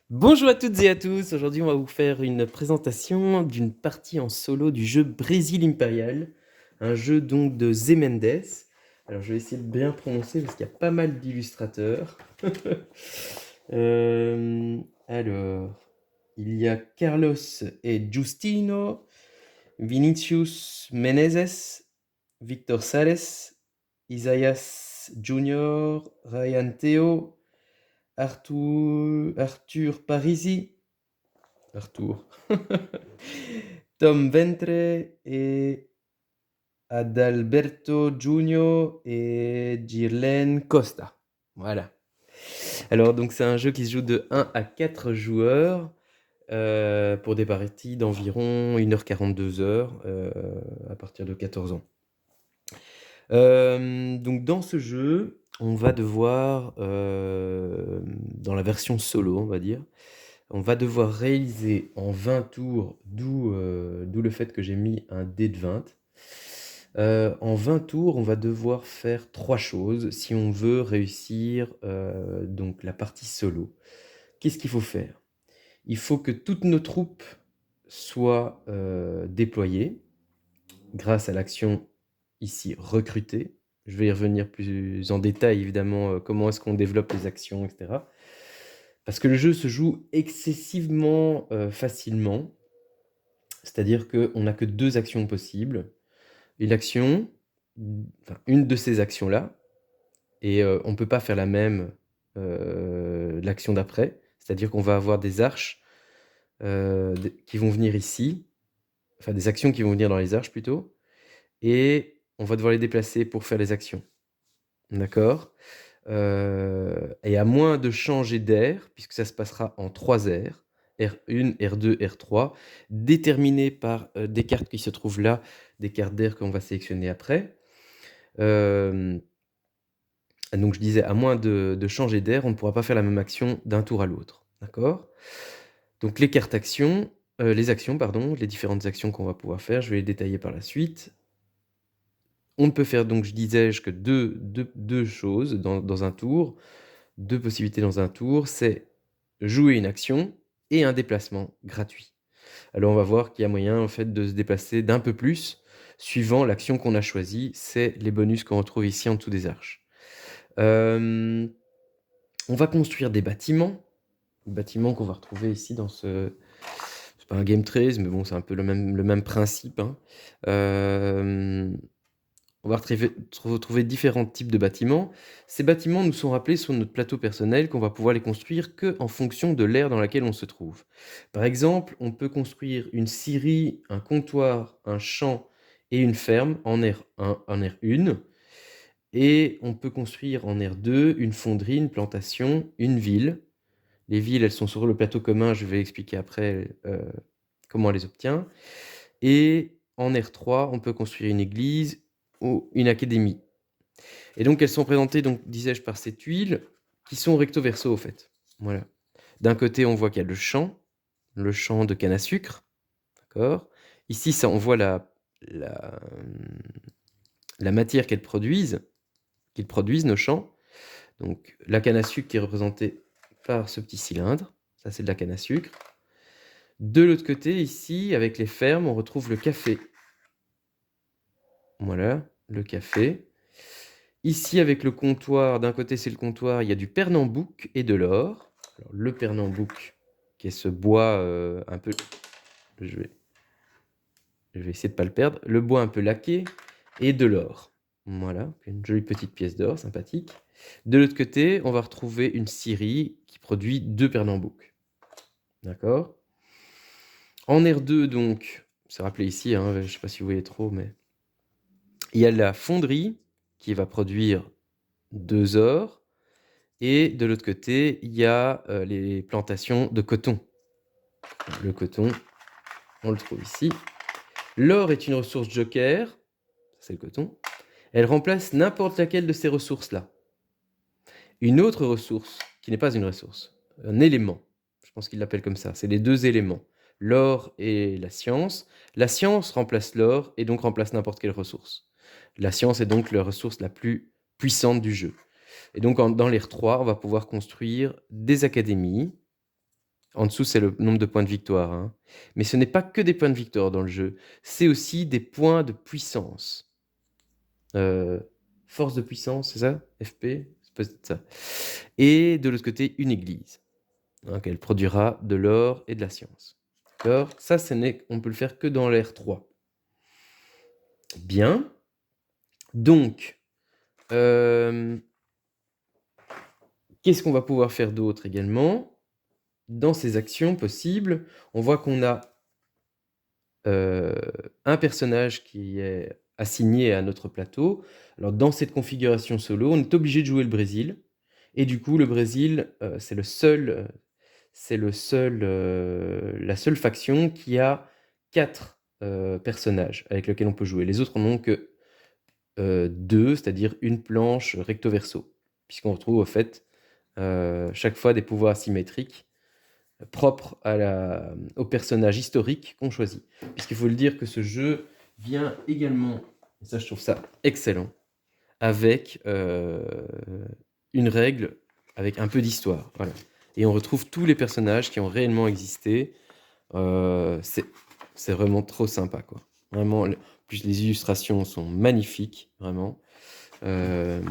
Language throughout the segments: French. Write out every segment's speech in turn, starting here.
Bonjour à toutes et à tous, aujourd'hui on va vous faire une présentation d'une partie en solo du jeu Brésil Impérial, un jeu donc de Zé Mendes. Alors je vais essayer de bien prononcer parce qu'il y a pas mal d'illustrateurs. Euh, alors, il y a Carlos et Justino, Vinicius Menezes, Victor Sales, Isaias Junior, Ryan Theo, Arthur Parisi, Arthur, Tom Ventre et Adalberto Junior et Girlen Costa. Voilà. Alors donc c'est un jeu qui se joue de 1 à 4 joueurs pour des parties d'environ 1h40, 2h à partir de 14 ans. Donc dans ce jeu, on va devoir, dans la version solo, on va dire, on va devoir réaliser en 20 tours, d'où le fait que j'ai mis un dé de 20. En 20 tours, on va devoir faire 3 choses si on veut réussir donc la partie solo. Qu'est-ce qu'il faut faire? Il faut que toutes nos troupes soient déployées grâce à l'action ici recruter. Je vais y revenir plus en détail évidemment, comment est-ce qu'on développe les actions, etc. Parce que le jeu se joue excessivement facilement, c'est-à-dire qu'on n'a que 2 actions possibles. Une action, enfin une de ces actions-là, et on ne peut pas faire la même l'action d'après, c'est-à-dire qu'on va avoir des arches qui vont venir ici, enfin des actions qui vont venir dans les arches plutôt, et on va devoir les déplacer pour faire les actions. D'accord? Et à moins de changer d'air, puisque ça se passera en 3 aires, R1, R2, R3, déterminées par des cartes qui se trouvent là, des cartes d'air qu'on va sélectionner après. Donc je disais, à moins de changer d'air, on ne pourra pas faire la même action d'un tour à l'autre. D'accord? Donc les cartes actions, les actions, pardon, les différentes actions qu'on va pouvoir faire, je vais les détailler par la suite. On ne peut faire donc, je disais, que deux choses dans un tour. 2 possibilités dans un tour, c'est jouer une action et un déplacement gratuit. Alors on va voir qu'il y a moyen en fait de se déplacer d'un peu plus suivant l'action qu'on a choisie. C'est les bonus qu'on retrouve ici en dessous des arches. On va construire des bâtiments qu'on va retrouver ici dans ce... C'est pas un game trace, mais bon, c'est un peu le même principe, hein. On va retrouver différents types de bâtiments. Ces bâtiments nous sont rappelés sur notre plateau personnel qu'on va pouvoir les construire qu'en fonction de l'ère dans laquelle on se trouve. Par exemple, on peut construire une scierie, un comptoir, un champ et une ferme en R1, en R1. Et on peut construire en R2 une fonderie, une plantation, une ville. Les villes, elles sont sur le plateau commun, je vais expliquer après comment on les obtient. Et en R3, on peut construire une église ou une académie. Et donc elles sont présentées, donc disais-je, par ces tuiles qui sont recto verso au fait. Voilà. D'un côté, on voit qu'il y a le champ de canne à sucre, d'accord. Ici, ça, on voit la, la matière qu'ils produisent nos champs. Donc la canne à sucre qui est représentée par ce petit cylindre, ça c'est de la canne à sucre. De l'autre côté, ici, avec les fermes, on retrouve le café. Voilà, le café. Ici, avec le comptoir, d'un côté c'est le comptoir, il y a du pernambouc et de l'or. Alors, le pernambouc, qui est ce bois un peu... Je vais essayer de ne pas le perdre. Le bois un peu laqué et de l'or. Voilà, une jolie petite pièce d'or, sympathique. De l'autre côté, on va retrouver une scierie qui produit 2 pernamboucs. D'accord? En R2, donc, c'est rappelé ici, hein, je ne sais pas si vous voyez trop, mais... Il y a la fonderie qui va produire 2 ors. Et de l'autre côté, il y a les plantations de coton. Le coton, on le trouve ici. L'or est une ressource joker, c'est le coton. Elle remplace n'importe laquelle de ces ressources-là. Une autre ressource, qui n'est pas une ressource, un élément, je pense qu'il l'appelle comme ça, c'est les 2 éléments, l'or et la science. La science remplace l'or et donc remplace n'importe quelle ressource. La science est donc la ressource la plus puissante du jeu. Et donc dans les R3, on va pouvoir construire des académies, En dessous, c'est le nombre de points de victoire, hein. Mais ce n'est pas que des points de victoire dans le jeu, c'est aussi des points de puissance. Force de puissance, c'est ça? FP? C'est peut-être ça. Et de l'autre côté, une église. Donc elle produira de l'or et de la science. D'accord? Ça, on peut le faire que dans l'ère 3. Bien. Donc, qu'est-ce qu'on va pouvoir faire d'autre également? Dans ces actions possibles, on voit qu'on a un personnage qui est assigné à notre plateau. Alors, dans cette configuration solo, on est obligé de jouer le Brésil. Et du coup, le Brésil, c'est la seule faction qui a 4 personnages avec lesquels on peut jouer. Les autres n'en ont que 2, c'est-à-dire une planche recto verso, puisqu'on retrouve au fait chaque fois des pouvoirs asymétriques propres au personnage historique qu'on choisit. Puisqu'il faut le dire que ce jeu vient également, et ça je trouve ça excellent, avec une règle, avec un peu d'histoire. Voilà. Et on retrouve tous les personnages qui ont réellement existé. C'est vraiment trop sympa, quoi. Vraiment, plus les illustrations sont magnifiques, vraiment. Voilà,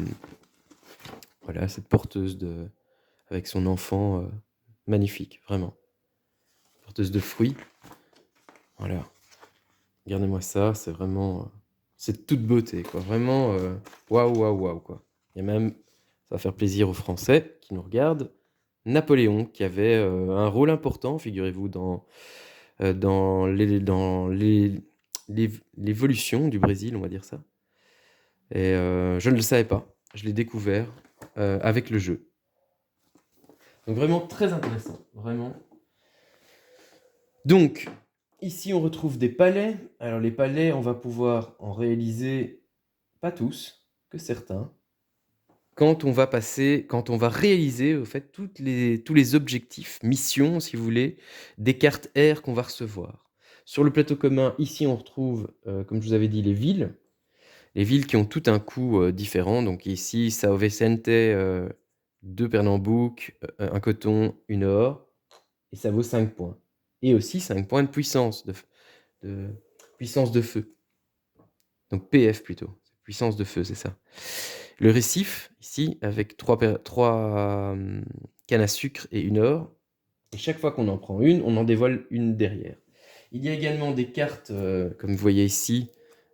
cette porteuse avec son enfant, magnifique, vraiment. Porteuse de fruits. Voilà. Regardez-moi ça, c'est vraiment... c'est toute beauté, quoi. Vraiment, waouh, waouh, waouh, quoi. Il y a même, ça va faire plaisir aux Français qui nous regardent, Napoléon, qui avait un rôle important, figurez-vous, dans l'évolution du Brésil, on va dire ça. Et je ne le savais pas. Je l'ai découvert avec le jeu. Donc vraiment très intéressant, vraiment. Donc, ici on retrouve des palais. Alors les palais, on va pouvoir en réaliser, pas tous, que certains. Quand on va réaliser au fait tous les objectifs, missions si vous voulez, des cartes R qu'on va recevoir. Sur le plateau commun, ici on retrouve, comme je vous avais dit, les villes qui ont tout un coût différent. Donc ici, Sao Vicente, 2 Pernambouc, un coton, une or, et ça vaut 5 points. Et aussi 5 points de puissance, de puissance de feu. Donc PF plutôt, puissance de feu, c'est ça. Le récif, ici, avec 3 cannes à sucre et une or. Et chaque fois qu'on en prend une, on en dévoile une derrière. Il y a également des cartes, comme vous voyez ici,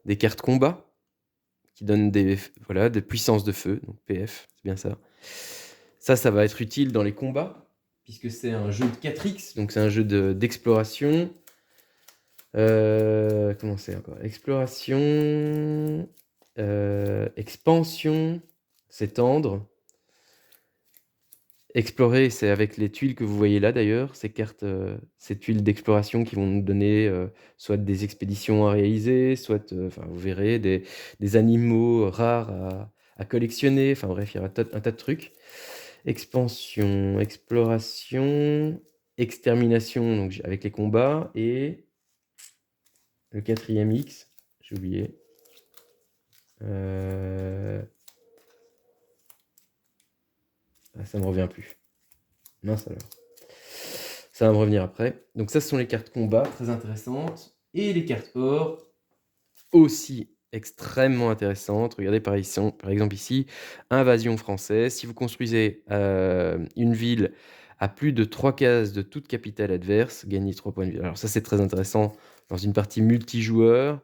des cartes combat, qui donnent des puissances de feu, donc PF, c'est bien ça. Ça va être utile dans les combats, puisque c'est un jeu de 4X, donc c'est un jeu d'exploration. Comment c'est encore? Exploration, expansion, s'étendre. Explorer, c'est avec les tuiles que vous voyez là d'ailleurs, ces tuiles d'exploration qui vont nous donner soit des expéditions à réaliser, soit, vous verrez, des animaux rares à collectionner. Enfin bref, il y a un tas de trucs. Expansion, exploration, extermination, donc avec les combats, et le 4e X, j'ai oublié. Ça me revient plus. Mince alors. Ça va me revenir après. Donc ça, ce sont les cartes combat, très intéressantes. Et les cartes or, aussi extrêmement intéressantes. Regardez par exemple ici, invasion française. Si vous construisez une ville à plus de 3 cases de toute capitale adverse, gagnez 3 points de vie. Alors ça, c'est très intéressant dans une partie multijoueur.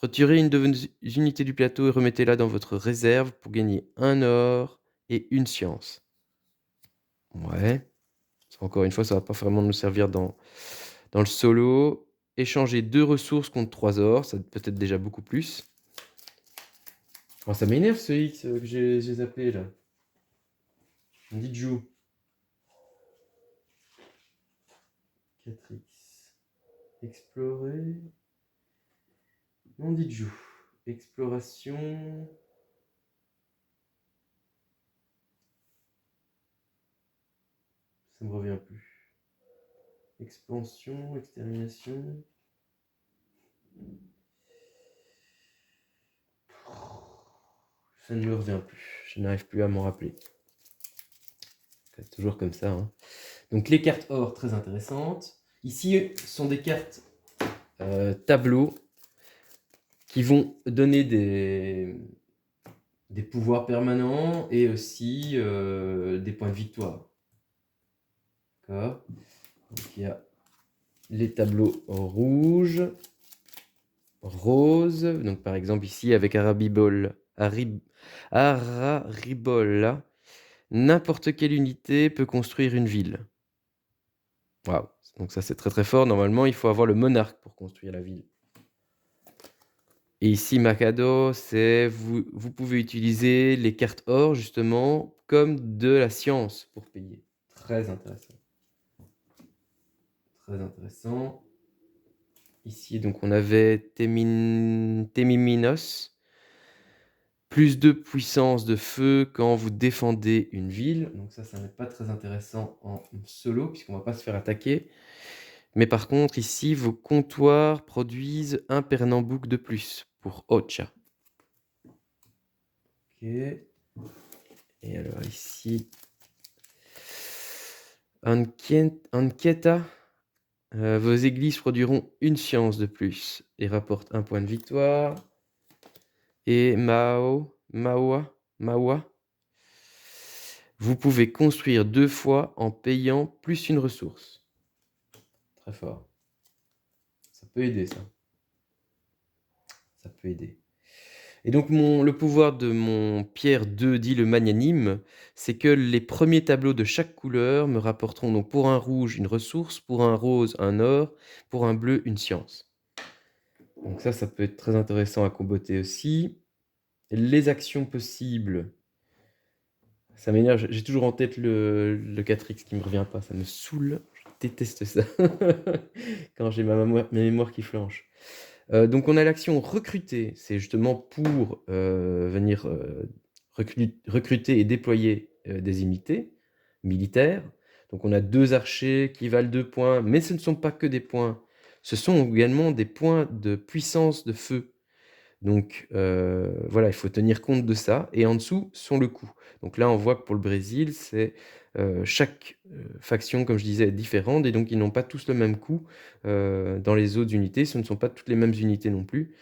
Retirez une de vos unités du plateau et remettez-la dans votre réserve pour gagner 1 or et 1 science. Ouais. Encore une fois, ça va pas vraiment nous servir dans le solo. Échanger 2 ressources contre 3 ors, ça peut être déjà beaucoup plus. Oh, ça m'énerve ce X que j'ai zappé là. On dit joue. 4X. Explorer. On dit joue. Exploration. Ça me revient plus. Expansion, extermination. Ça ne me revient plus. Je n'arrive plus à m'en rappeler. C'est toujours comme ça. Hein. Donc les cartes or, très intéressantes. Ici, ce sont des cartes tableaux qui vont donner des pouvoirs permanents et aussi des points de victoire. D'accord. Donc il y a les tableaux rouges, roses, donc par exemple ici avec Araribol, n'importe quelle unité peut construire une ville. Waouh, donc ça c'est très très fort. Normalement, il faut avoir le monarque pour construire la ville. Et ici, Makado, c'est vous pouvez utiliser les cartes or justement comme de la science pour payer. Très intéressant. Très intéressant. Ici, donc, on avait Temiminos. Plus de puissance de feu quand vous défendez une ville. Donc ça n'est pas très intéressant en solo, puisqu'on ne va pas se faire attaquer. Mais par contre, ici, vos comptoirs produisent un Pernambouc de plus pour Ocha. Ok. Et alors ici, Anquieta. Vos églises produiront une science de plus et rapportent un point de victoire. Et Mawa, vous pouvez construire 2 fois en payant plus une ressource. Très fort. Ça peut aider, ça. Ça peut aider. Et donc, le pouvoir de mon Pierre 2 dit le magnanime, c'est que les premiers tableaux de chaque couleur me rapporteront donc pour un rouge une ressource, pour un rose un or, pour un bleu une science. Donc ça peut être très intéressant à comboter aussi. Les actions possibles, ça m'énerve, j'ai toujours en tête le 4X qui me revient pas, ça me saoule, je déteste ça, quand j'ai ma mémoire qui flanche. Donc on a l'action recruter, c'est justement pour venir recruter et déployer des unités militaires. Donc on a 2 archers qui valent 2 points, mais ce ne sont pas que des points, ce sont également des points de puissance de feu. Donc voilà, il faut tenir compte de ça. Et en dessous sont le coût. Donc là, on voit que pour le Brésil, c'est chaque faction, comme je disais, est différente. Et donc, ils n'ont pas tous le même coût dans les autres unités. Ce ne sont pas toutes les mêmes unités non plus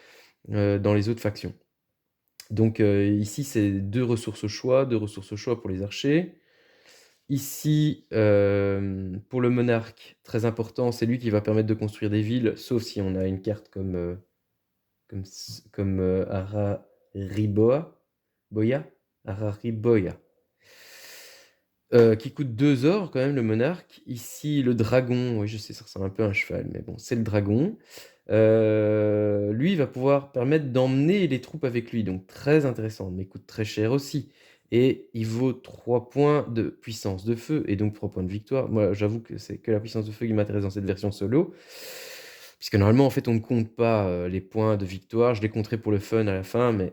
dans les autres factions. Donc ici, c'est 2 ressources au choix. 2 ressources au choix pour les archers. Ici, pour le monarque, très important, c'est lui qui va permettre de construire des villes, sauf si on a une carte comme Arariboya, qui coûte 2 ors quand même, le monarque. Ici, le dragon, oui, je sais, ça ressemble un peu à un cheval, mais bon, c'est le dragon. Lui, il va pouvoir permettre d'emmener les troupes avec lui, donc très intéressant, mais coûte très cher aussi. Et il vaut 3 points de puissance de feu, et donc 3 points de victoire. Moi, j'avoue que c'est que la puissance de feu qui m'intéresse dans cette version solo. Puisque normalement, en fait, on ne compte pas les points de victoire. Je les compterai pour le fun à la fin, mais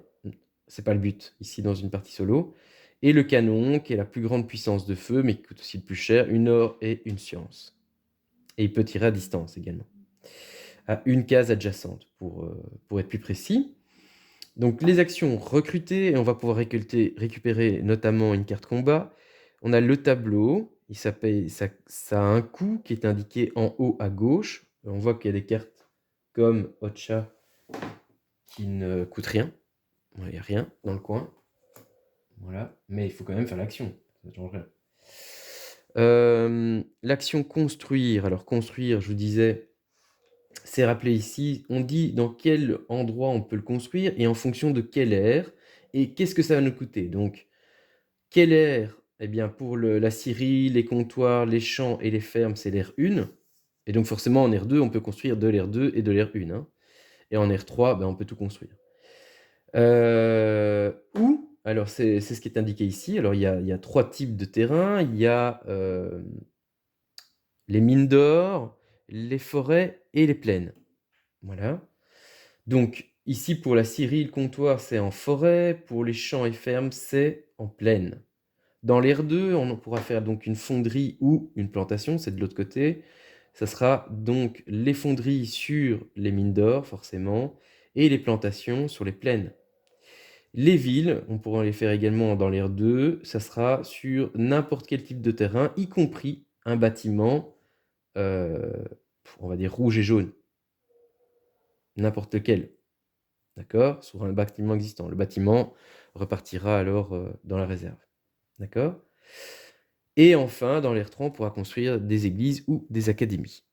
c'est pas le but, ici, dans une partie solo. Et le canon, qui est la plus grande puissance de feu, mais qui coûte aussi le plus cher, une or et une science. Et il peut tirer à distance également. À une case adjacente, pour être plus précis. Donc les actions recrutées, et on va pouvoir récupérer notamment une carte combat. On a le tableau, ça a un coût qui est indiqué en haut à gauche. On voit qu'il y a des cartes comme Ocha qui ne coûtent rien. Il n'y a rien dans le coin. Voilà, mais il faut quand même faire l'action. Ça change rien. L'action construire. Alors construire, je vous disais, c'est rappelé ici, on dit dans quel endroit on peut le construire et en fonction de quelle ère et qu'est-ce que ça va nous coûter. Donc, quelle ère? Eh bien, pour la scierie, les comptoirs, les champs et les fermes, c'est l'ère 1. Et donc, forcément, en ère 2, on peut construire de l'ère 2 et de l'ère 1. Hein. Et en ère 3, ben, on peut tout construire. Où? Alors, c'est ce qui est indiqué ici. Alors, il y a 3 types de terrains. Il y a les mines d'or, les forêts et les plaines. Voilà. Donc, ici, pour la scierie, le comptoir, c'est en forêt. Pour les champs et fermes, c'est en plaine. Dans l'ère 2, on pourra faire donc une fonderie ou une plantation, c'est de l'autre côté. Ça sera donc les fonderies sur les mines d'or, forcément, et les plantations sur les plaines. Les villes, on pourra les faire également dans l'ère 2, ça sera sur n'importe quel type de terrain, y compris un bâtiment, on va dire rouge et jaune. N'importe lequel. D'accord? Sur un bâtiment existant. Le bâtiment repartira alors dans la réserve. D'accord? Et enfin, dans l'air 3, on pourra construire des églises ou des académies.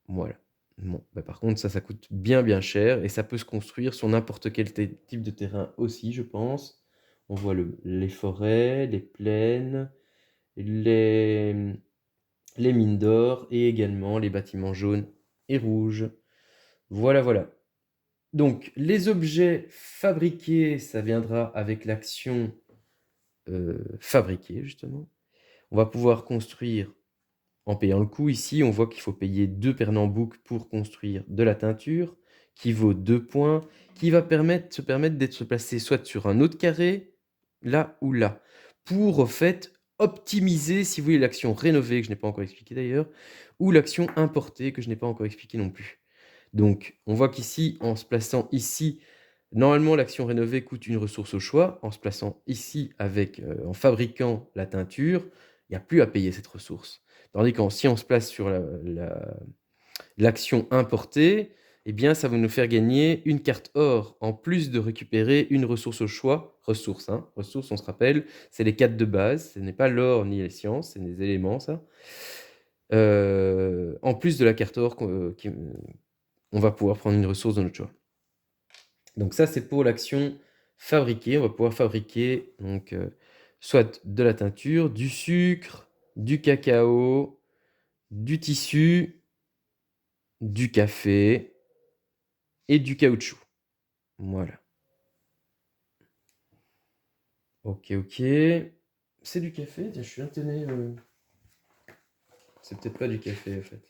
Voilà. Bon, bah par contre, ça coûte bien cher et ça peut se construire sur n'importe quel type de terrain aussi, je pense. On voit les forêts, les plaines, les mines d'or et également les bâtiments jaunes et rouges. Voilà. Donc, les objets fabriqués, ça viendra avec l'action fabriquer, justement. On va pouvoir construire en payant le coût. Ici, on voit qu'il faut payer 2 pernamboucs pour construire de la teinture, qui vaut 2 points, qui va se permettre d'être placé soit sur un autre carré, là ou là, pour, au fait, optimiser, si vous voulez, l'action rénover, que je n'ai pas encore expliqué d'ailleurs, ou l'action importer, que je n'ai pas encore expliqué non plus. Donc, on voit qu'ici, en se plaçant ici, normalement, l'action rénover coûte une ressource au choix. En se plaçant ici, en fabriquant la teinture, il n'y a plus à payer cette ressource. Tandis que si on se place sur l'action importer, eh bien, ça va nous faire gagner une carte or, en plus de récupérer une ressource au choix. Ressources, on se rappelle, c'est les 4 de base. Ce n'est pas l'or ni les sciences, c'est des éléments, ça. En plus de la carte or, on va pouvoir prendre une ressource de notre choix. Donc ça, c'est pour l'action fabriquer. On va pouvoir fabriquer donc, soit de la teinture, du sucre, du cacao, du tissu, du café et du caoutchouc. Voilà. Ok. C'est du café? Tiens, je suis étonné. C'est peut-être pas du café, en fait.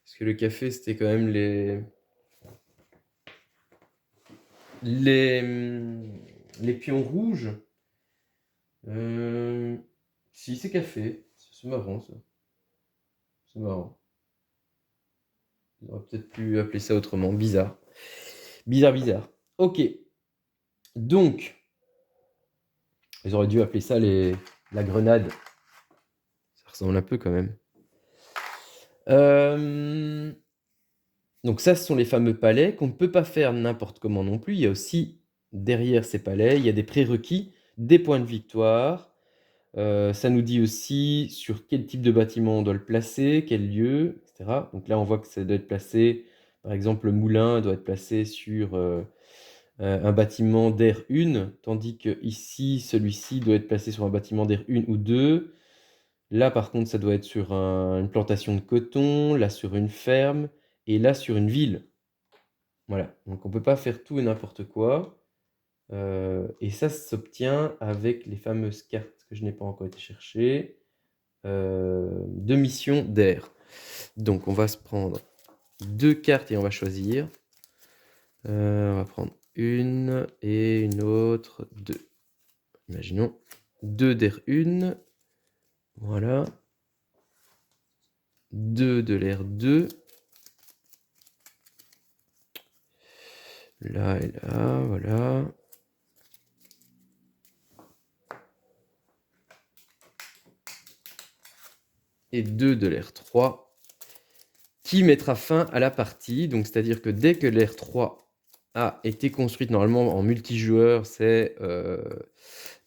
Parce que le café, c'était quand même les pions rouges. Si, c'est café. C'est marrant, ça. C'est marrant. On aurait peut-être pu appeler ça autrement. Bizarre. Bizarre. Ok. Donc, ils auraient dû appeler ça la grenade. Ça ressemble un peu quand même. Donc ça, ce sont les fameux palais qu'on ne peut pas faire n'importe comment non plus. Il y a aussi, derrière ces palais, il y a des prérequis, des points de victoire. Ça nous dit aussi sur quel type de bâtiment on doit le placer, quel lieu, etc. Donc là, on voit que ça doit être placé, par exemple, le moulin doit être placé sur un bâtiment d'air 1, tandis que ici, celui-ci doit être placé sur un bâtiment d'air 1 ou 2. Là, par contre, ça doit être sur une plantation de coton, là sur une ferme, et là sur une ville. Voilà, donc on ne peut pas faire tout et n'importe quoi. Et ça s'obtient avec les fameuses cartes que je n'ai pas encore été chercher, de mission d'air. Donc on va se prendre 2 cartes et on va choisir. On va prendre une et une autre, 2. Imaginons 2 d'air 1. Voilà. 2 de l'air 2. Là et là, voilà. Et 2 de l'air 3, qui mettra fin à la partie. Donc, c'est-à-dire que dès que l'air 3 a été construite, normalement en multijoueur, c'est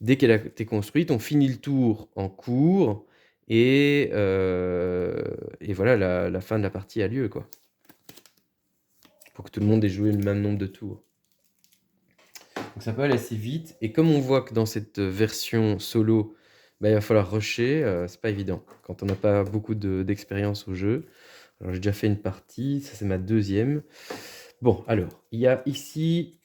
dès qu'elle a été construite, on finit le tour en cours et voilà, la fin de la partie a lieu, quoi. Pour que tout le monde ait joué le même nombre de tours. Donc ça peut aller assez vite. Et comme on voit que dans cette version solo, bah, il va falloir rusher, c'est pas évident quand on n'a pas beaucoup d'expérience au jeu. Alors j'ai déjà fait une partie, ça c'est ma deuxième. Bon, alors, il y a ici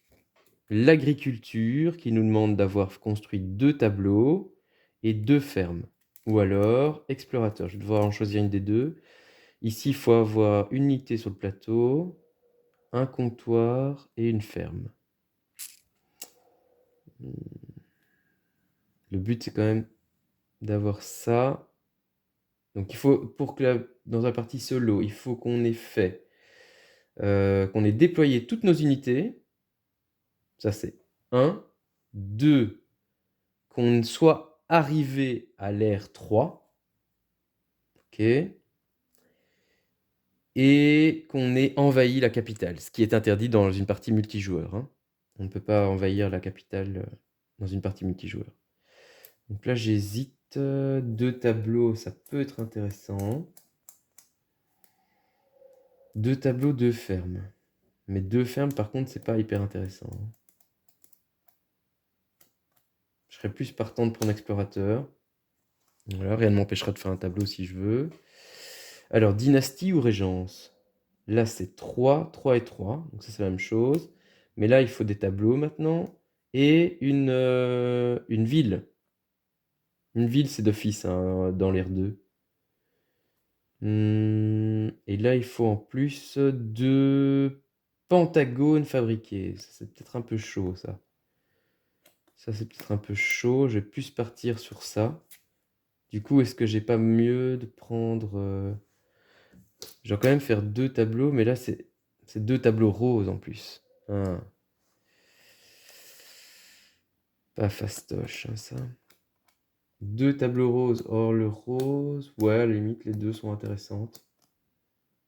l'agriculture qui nous demande d'avoir construit 2 tableaux et 2 fermes. Ou alors, explorateur, je vais devoir en choisir une des deux. Ici, il faut avoir une unité sur le plateau, un comptoir et une ferme. Le but, c'est quand même d'avoir ça. Donc, il faut, dans la partie solo, il faut qu'on ait fait, qu'on ait déployé toutes nos unités. Ça, c'est 1. 2, qu'on soit arrivé à l'ère 3. OK. Et qu'on ait envahi la capitale, ce qui est interdit dans une partie multijoueur, hein. On ne peut pas envahir la capitale, dans une partie multijoueur. Donc là, j'hésite, 2 tableaux, ça peut être intéressant. 2 tableaux, 2 fermes. Mais 2 fermes, par contre, c'est pas hyper intéressant, hein. Je serais plus partant de prendre explorateur. Voilà, rien ne m'empêchera de faire un tableau si je veux. Alors, dynastie ou régence? Là, c'est 3, 3 et 3, donc ça, c'est la même chose. Mais là, il faut des tableaux maintenant. Et une ville. Une ville, c'est d'office, hein, dans l'R2. Et là, il faut en plus 2 pentagones fabriqués. Ça, c'est peut-être un peu chaud, ça. Ça, c'est peut-être un peu chaud. Je vais plus partir sur ça. Du coup, est-ce que j'ai pas mieux de prendre... Je vais quand même faire 2 tableaux, mais là, c'est 2 tableaux roses en plus. Ah, pas fastoche, hein, ça. 2 tableaux roses. Or, le rose, ouais, à la limite, les 2 sont intéressantes.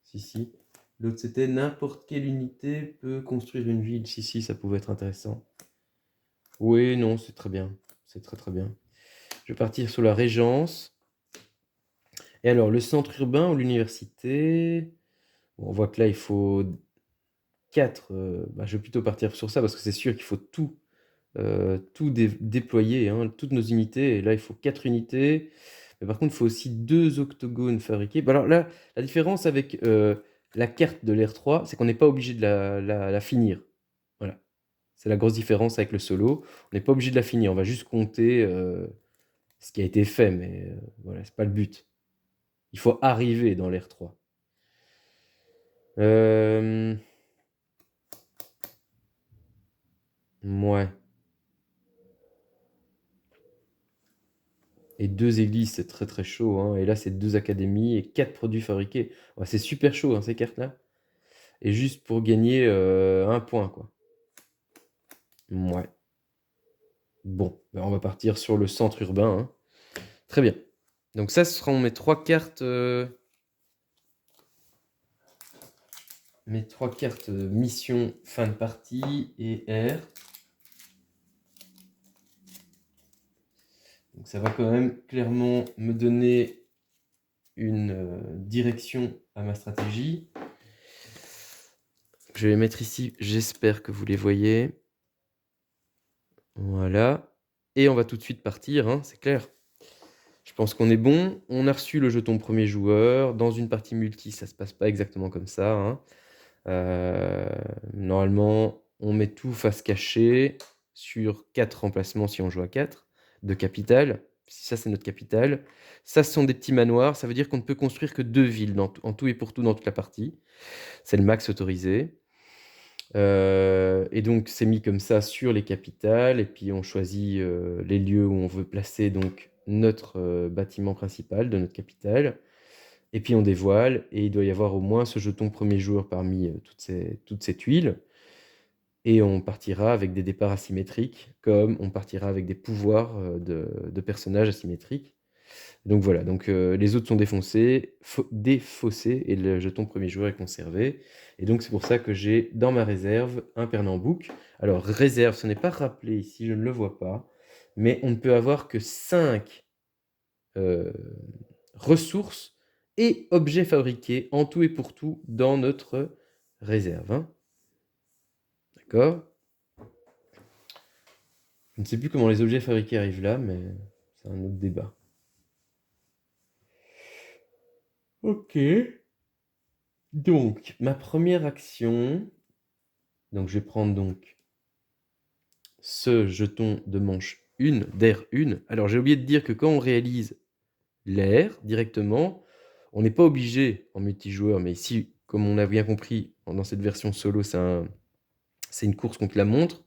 Si, si. L'autre, c'était n'importe quelle unité peut construire une ville. Si, si, ça pouvait être intéressant. Oui, non, c'est très bien. C'est très, très bien. Je vais partir sur la Régence. Et alors, le centre urbain ou l'université? Bon, on voit que là, il faut 4. Bah, je vais plutôt partir sur ça parce que c'est sûr qu'il faut tout déployer, hein, toutes nos unités. Et là, il faut 4 unités. Mais par contre, il faut aussi 2 octogones fabriqués. Bah, alors là, la différence avec la carte de l'R3, c'est qu'on n'est pas obligé de la finir. Voilà. C'est la grosse différence avec le solo. On n'est pas obligé de la finir. On va juste compter ce qui a été fait. Mais voilà, c'est pas le but. Il faut arriver dans l'R3. Ouais. Et 2 églises, c'est très très chaud, hein. Et là, c'est 2 académies et 4 produits fabriqués. Ouais, c'est super chaud, hein, ces cartes-là. Et juste pour gagner 1 point, quoi. Ouais. Bon, ben, on va partir sur le centre urbain, hein. Très bien. Donc ça, ce seront mes 3 cartes... mes 3 cartes mission, fin de partie et R. Donc ça va quand même clairement me donner une direction à ma stratégie. Je vais les mettre ici, j'espère que vous les voyez. Voilà. Et on va tout de suite partir, hein, c'est clair. Je pense qu'on est bon. On a reçu le jeton premier joueur. Dans une partie multi, ça se passe pas exactement comme ça, hein. Normalement, on met tout face cachée sur 4 remplacements si on joue à 4 de capitale. Ça, c'est notre capitale. Ça, ce sont des petits manoirs. Ça veut dire qu'on ne peut construire que 2 villes en tout et pour tout dans toute la partie. C'est le max autorisé. Et donc, c'est mis comme ça sur les capitales. Et puis, on choisit les lieux où on veut placer donc notre bâtiment principal de notre capitale. Et puis on dévoile, et il doit y avoir au moins ce jeton premier joueur parmi toutes ces tuiles. Et on partira avec des départs asymétriques, comme on partira avec des pouvoirs de personnages asymétriques. Donc voilà, donc les autres sont défaussés, et le jeton premier joueur est conservé. Et donc c'est pour ça que j'ai dans ma réserve un Pernambouc. Alors réserve, ce n'est pas rappelé ici, je ne le vois pas, mais on ne peut avoir que 5 ressources et objets fabriqués en tout et pour tout dans notre réserve, hein. D'accord? Je ne sais plus comment les objets fabriqués arrivent là, mais c'est un autre débat. Ok. Donc, ma première action... Donc, je vais prendre donc ce jeton de manche 1, d'air 1. Alors, j'ai oublié de dire que quand on réalise l'air directement, on n'est pas obligé en multijoueur, mais ici, comme on a bien compris, dans cette version solo, c'est une course contre la montre.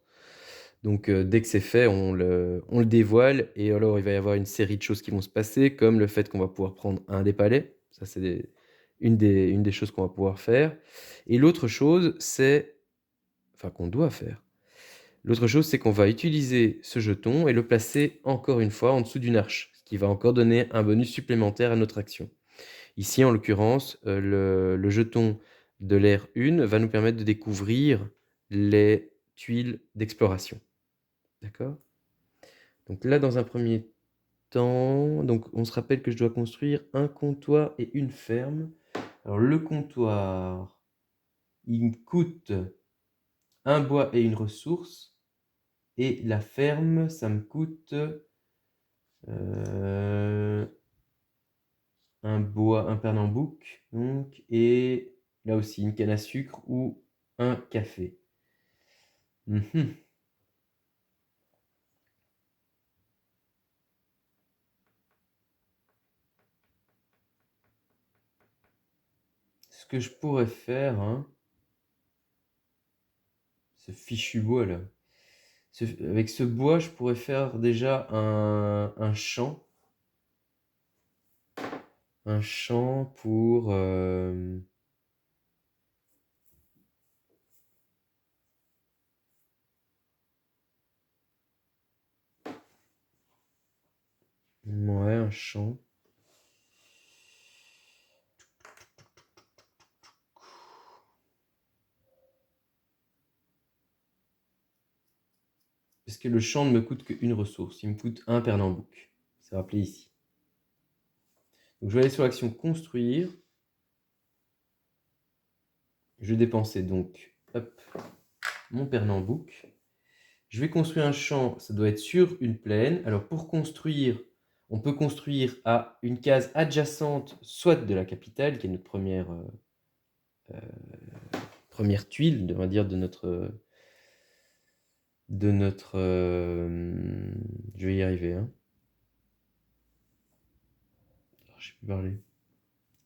Donc dès que c'est fait, on le dévoile, et alors il va y avoir une série de choses qui vont se passer, comme le fait qu'on va pouvoir prendre un des palais. Ça, c'est une des choses qu'on va pouvoir faire. Et l'autre chose, c'est... Enfin, qu'on doit faire. L'autre chose, c'est qu'on va utiliser ce jeton et le placer encore une fois en dessous d'une arche, ce qui va encore donner un bonus supplémentaire à notre action. Ici, en l'occurrence, le jeton de l'aire 1 va nous permettre de découvrir les tuiles d'exploration. D'accord? Donc là, dans un premier temps, donc on se rappelle que je dois construire un comptoir et une ferme. Alors le comptoir, il me coûte un bois et une ressource. Et la ferme, ça me coûte un bois, un pernambouc, donc, et là aussi une canne à sucre ou un café. Mhm. Ce que je pourrais faire, hein, ce fichu bois là, avec ce bois, je pourrais faire déjà un champ. Un champ pour... ouais, un champ. Parce que le champ ne me coûte qu'une ressource. Il me coûte un pernambouc. C'est rappelé ici. Donc je vais aller sur l'action construire. Je vais dépenser donc hop, mon pernambouc. Je vais construire un champ, ça doit être sur une plaine. Alors pour construire, on peut construire à une case adjacente, soit de la capitale, qui est notre première tuile, on va dire, de notre je vais y arriver, hein. Je sais plus parler.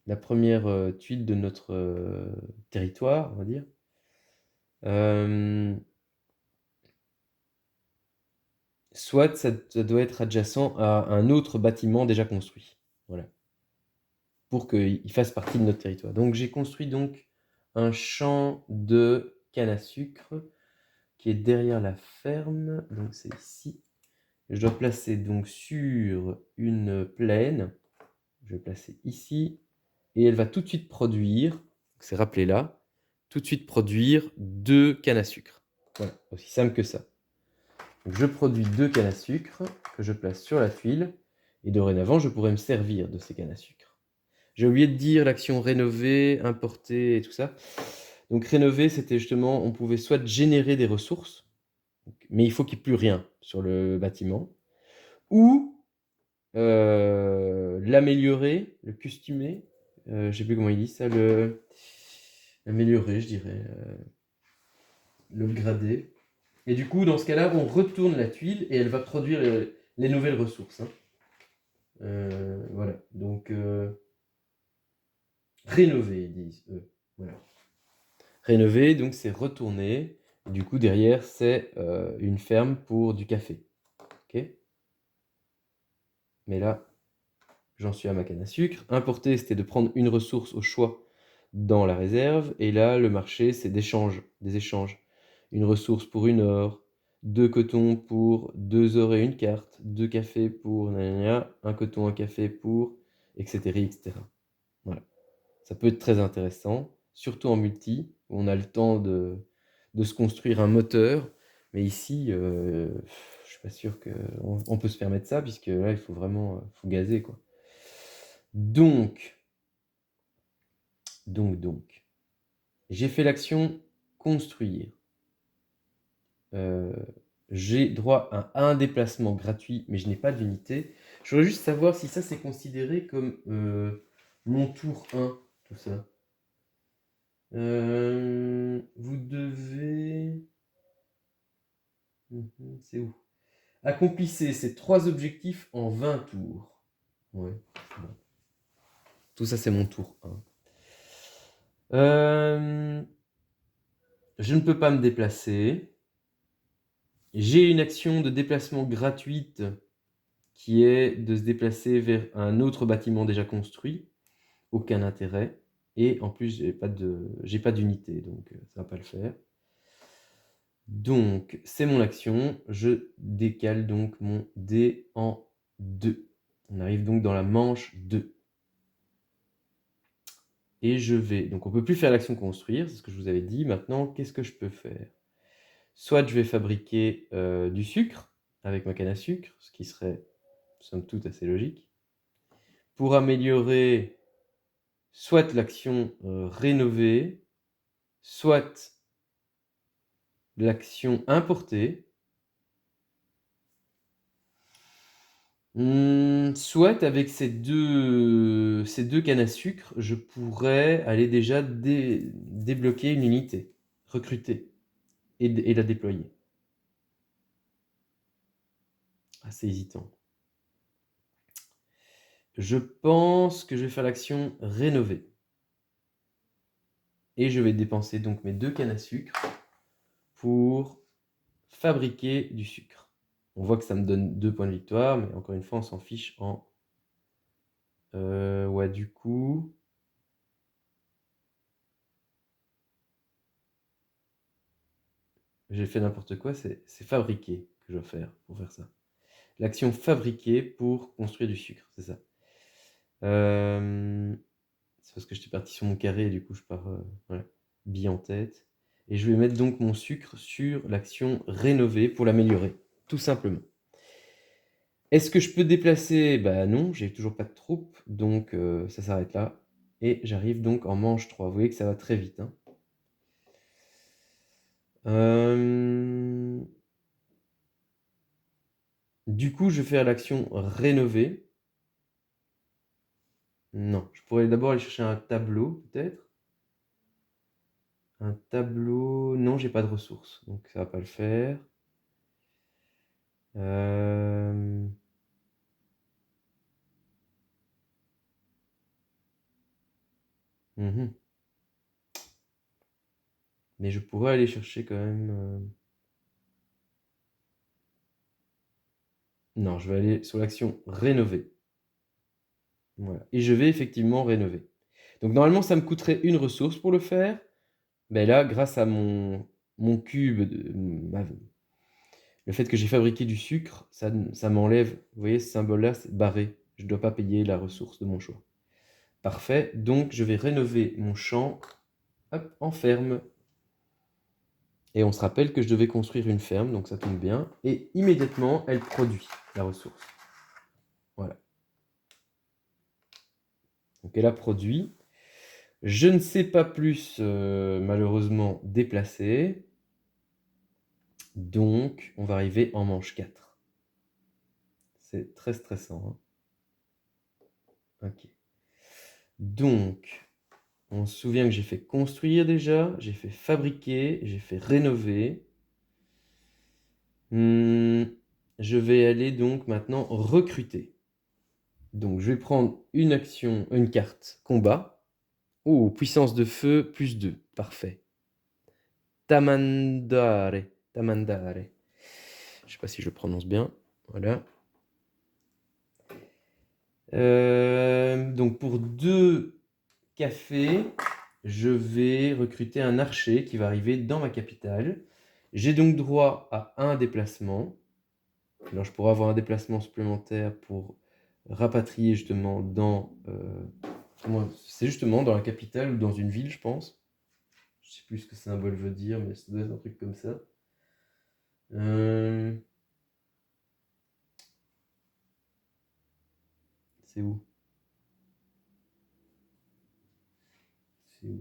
La première tuile de notre territoire, on va dire. Soit ça doit être adjacent à un autre bâtiment déjà construit. Voilà. Pour qu'il fasse partie de notre territoire. Donc j'ai construit donc un champ de canne à sucre qui est derrière la ferme. Donc c'est ici. Je dois placer donc sur une plaine. Je vais placer ici. Et elle va tout de suite produire, c'est rappelé là, tout de suite produire 2 cannes à sucre. Voilà, aussi simple que ça. Donc je produis 2 cannes à sucre que je place sur la tuile. Et dorénavant, je pourrais me servir de ces cannes à sucre. J'ai oublié de dire l'action rénover, importer et tout ça. Donc rénover, c'était justement, on pouvait soit générer des ressources, mais il faut qu'il n'y ait plus rien sur le bâtiment, ou l'améliorer, le customer, je ne sais plus comment il dit ça, l'améliorer, je dirais, l'upgrader. Et du coup, dans ce cas-là, on retourne la tuile et elle va produire les nouvelles ressources, hein. Voilà, donc rénover, ils disent eux. Voilà. Rénover, donc c'est retourner. Du coup, derrière, c'est une ferme pour du café. Ok. Mais là, j'en suis à ma canne à sucre. Importer, c'était de prendre une ressource au choix dans la réserve. Et là, le marché, c'est des échanges. Une ressource pour 1 heure, 2 cotons pour 2 heures et une carte, 2 cafés pour nanana, un coton, un café pour, etc., etc. Voilà. Ça peut être très intéressant, surtout en multi, où on a le temps de se construire un moteur. Mais ici, je suis pas sûr qu'on peut se permettre ça, puisque là, il faut vraiment faut gazer, quoi. Donc, j'ai fait l'action construire. J'ai droit à un déplacement gratuit, mais je n'ai pas d'unité. Je voudrais juste savoir si ça, c'est considéré comme mon tour 1, tout ça. Vous devez... C'est où? Accomplissez ces 3 objectifs en 20 tours. Ouais. Bon. Tout ça, c'est mon tour 1. Je ne peux pas me déplacer. J'ai une action de déplacement gratuite qui est de se déplacer vers un autre bâtiment déjà construit. Aucun intérêt. Et en plus, j'ai pas d'unité, donc ça va pas le faire. Donc, c'est mon action. Je décale donc mon dé en 2. On arrive donc dans la manche 2. Et je vais... Donc on ne peut plus faire l'action construire, c'est ce que je vous avais dit. Maintenant, qu'est-ce que je peux faire? Soit je vais fabriquer du sucre avec ma canne à sucre, ce qui serait, somme toute, assez logique. Pour améliorer soit l'action rénover, soit l'action importer, soit avec ces deux cannes à sucre, je pourrais aller déjà débloquer une unité, recruter et la déployer. Assez hésitant. Je pense que je vais faire l'action rénover. Et je vais dépenser donc mes 2 cannes à sucre pour fabriquer du sucre. On voit que ça me donne 2 points de victoire, mais encore une fois, on s'en fiche en... ouais, du coup... J'ai fait n'importe quoi, c'est fabriquer que je dois faire pour faire ça. L'action fabriquer pour construire du sucre, c'est ça. C'est parce que j'étais parti sur mon carré et du coup je pars voilà, bille en tête. Et je vais mettre donc mon sucre sur l'action rénover pour l'améliorer, tout simplement. Est-ce que je peux déplacer? Bah non, j'ai toujours pas de troupes, donc ça s'arrête là. Et j'arrive donc en manche 3. Vous voyez que ça va très vite, hein. Du coup, je vais faire l'action rénover. Non, je pourrais d'abord aller chercher un tableau, peut-être. Un tableau... Non, j'ai pas de ressources, donc ça va pas le faire. Mhm. Mais je pourrais aller chercher quand même... Non, je vais aller sur l'action rénover. Voilà. Et je vais effectivement rénover. Donc normalement, ça me coûterait une ressource pour le faire. Mais là, grâce à mon cube, le fait que j'ai fabriqué du sucre, ça m'enlève, vous voyez ce symbole-là, c'est barré. Je ne dois pas payer la ressource de mon choix. Parfait, donc je vais rénover mon champ en ferme. Et on se rappelle que je devais construire une ferme, donc ça tombe bien. Et immédiatement, elle produit la ressource. Voilà. Donc elle a produit. Je ne sais pas plus, malheureusement, déplacer. Donc, on va arriver en manche 4. C'est très stressant, hein. Ok. Donc, on se souvient que j'ai fait construire déjà, j'ai fait fabriquer, j'ai fait rénover. Je vais aller donc maintenant recruter. Donc, je vais prendre une action, une carte combat. Oh, puissance de feu, plus 2. Parfait. Tamandare. Tamandare. Je ne sais pas si je le prononce bien. Voilà. Donc pour 2 cafés, je vais recruter un archer qui va arriver dans ma capitale. J'ai donc droit à un déplacement. Alors je pourrais avoir un déplacement supplémentaire pour rapatrier justement dans... c'est justement dans la capitale ou dans une ville, je pense. Je sais plus ce que ce symbole veut dire, mais ça doit être un truc comme ça. C'est où?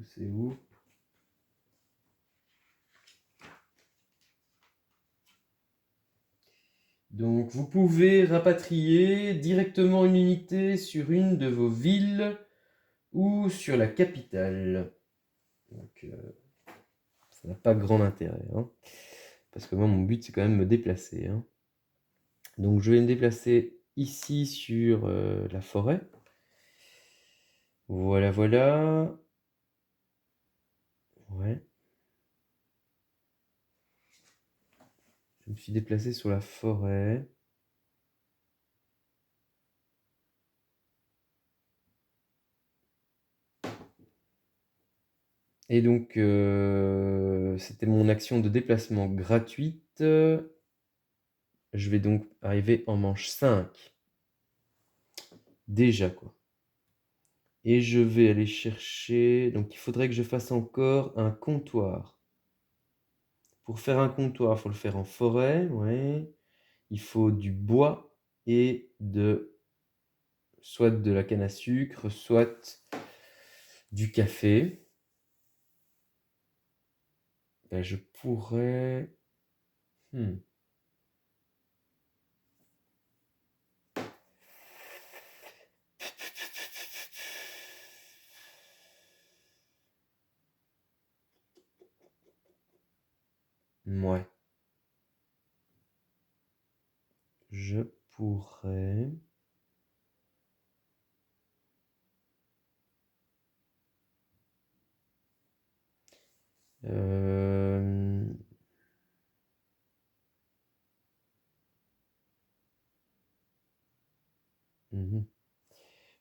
C'est où? Donc vous pouvez rapatrier directement une unité sur une de vos villes ou sur la capitale. Donc ça n'a pas grand intérêt, hein, parce que moi mon but c'est quand même me déplacer, hein. Donc je vais me déplacer ici sur la forêt. Voilà, voilà. Ouais. Je me suis déplacé sur la forêt. Et donc, c'était mon action de déplacement gratuite. Je vais donc arriver en manche 5. Déjà, quoi. Et je vais aller chercher... Donc, il faudrait que je fasse encore un comptoir. Pour faire un comptoir, il faut le faire en forêt, ouais. Il faut du bois et soit de la canne à sucre, soit du café. Ben, je pourrais... Ouais. Je pourrais...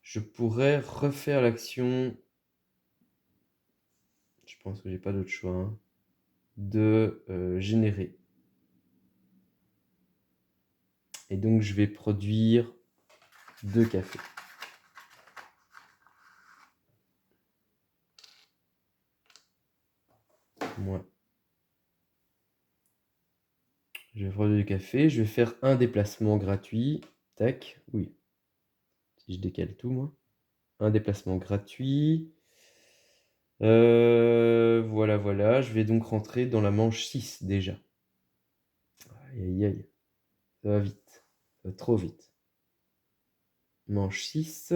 Je pourrais refaire l'action... Je pense que j'ai pas d'autre choix, hein, de générer. Et donc, je vais produire 2 cafés. Ouais. Je vais produire du café. Je vais faire un déplacement gratuit. Tac, oui. Si je décale tout, moi. Un déplacement gratuit. Voilà, voilà. Je vais donc rentrer dans la manche 6 déjà. Aïe, aïe, aïe. Ça va vite. Ça va trop vite. Manche 6.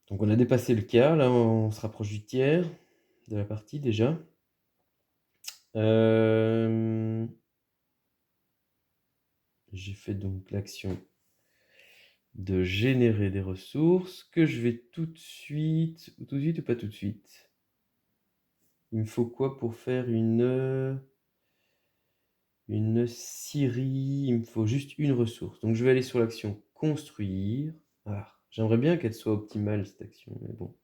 Donc on a dépassé le quart. Là, on se rapproche du tiers de la partie déjà. J'ai fait donc l'action de générer des ressources que je vais tout de suite ou pas tout de suite. Il me faut quoi pour faire une scierie? Il me faut juste une ressource. Donc je vais aller sur l'action construire. Ah, j'aimerais bien qu'elle soit optimale cette action, mais bon.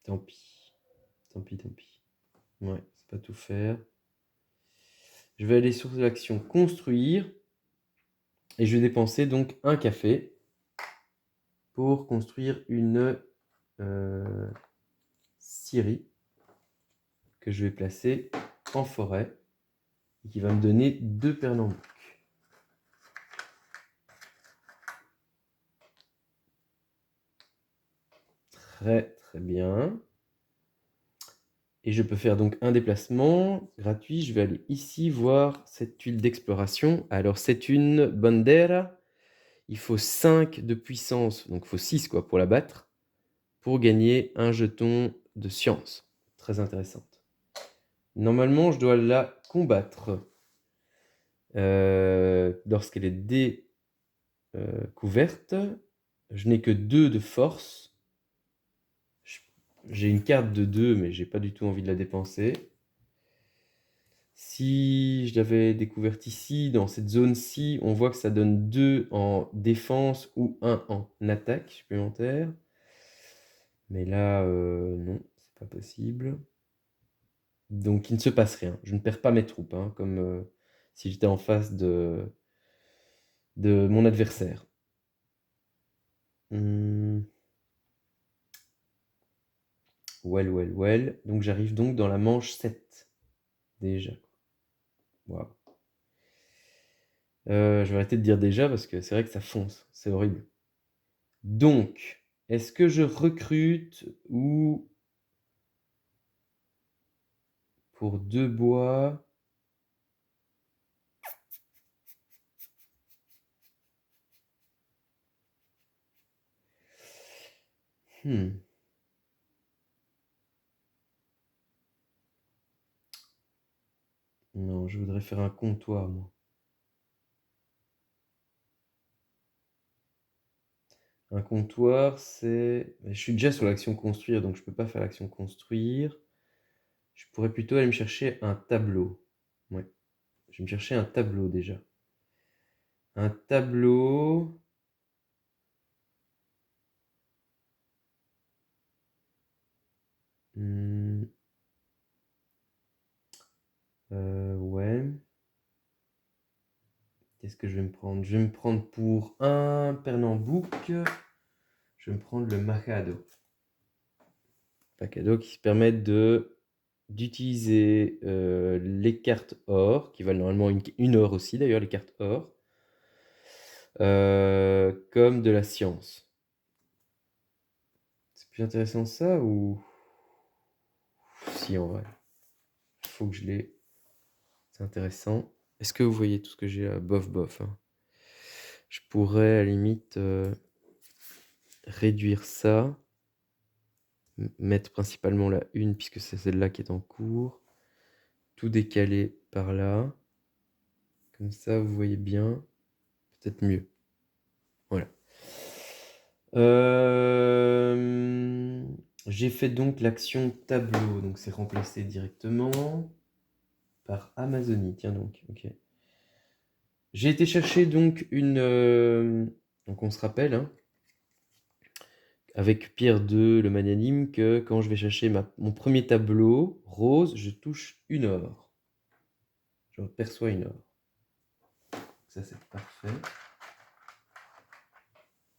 Tant pis. Tant pis, tant pis. Ouais, c'est pas tout faire. Je vais aller sur l'action construire. Et je vais dépenser donc un café pour construire une scierie que je vais placer en forêt et qui va me donner 2 pernamboucs. Très très bien. Et je peux faire donc un déplacement gratuit. Je vais aller ici voir cette tuile d'exploration. Alors c'est une bandera. Il faut 5 de puissance, donc il faut 6 quoi, pour la battre, pour gagner un jeton de science. Très intéressante. Normalement, je dois la combattre lorsqu'elle est découverte. Je n'ai que 2 de force. J'ai une carte de 2, mais j'ai pas du tout envie de la dépenser. Si je l'avais découverte ici, dans cette zone-ci, on voit que ça donne 2 en défense ou 1 en attaque supplémentaire. Mais là, non, c'est pas possible. Donc il ne se passe rien. Je ne perds pas mes troupes, hein, comme si j'étais en face de mon adversaire. Well. Donc j'arrive donc dans la manche 7. Déjà. Waouh. Je vais arrêter de dire déjà parce que c'est vrai que ça fonce. C'est horrible. Donc, est-ce que je recrute ou pour 2 bois? Non, je voudrais faire un comptoir, moi. Un comptoir, c'est... Je suis déjà sur l'action construire, donc je peux pas faire l'action construire. Je pourrais plutôt aller me chercher un tableau. Ouais. Je vais me chercher un tableau déjà. Un tableau... Ouais. Qu'est-ce que je vais me prendre? Je vais me prendre pour un Pernambouc. Je vais me prendre le Macado. Macado qui se permet d'utiliser les cartes or, qui valent normalement une or aussi d'ailleurs, les cartes or, comme de la science. C'est plus intéressant ça ou... Si, en vrai. Il faut que je l'ai. C'est intéressant. Est-ce que vous voyez tout ce que j'ai là? Bof, bof. Hein. Je pourrais à la limite réduire ça. Mettre principalement la une puisque c'est celle-là qui est en cours. Tout décaler par là. Comme ça, vous voyez bien. Peut-être mieux. Voilà. J'ai fait donc l'action tableau. Donc c'est remplacé directement par Amazonie. Tiens donc, ok. J'ai été chercher donc une... donc on se rappelle, hein, avec Pierre 2, le magnanime, que quand je vais chercher mon premier tableau rose, je touche une or. Je perçois une or. Ça c'est parfait.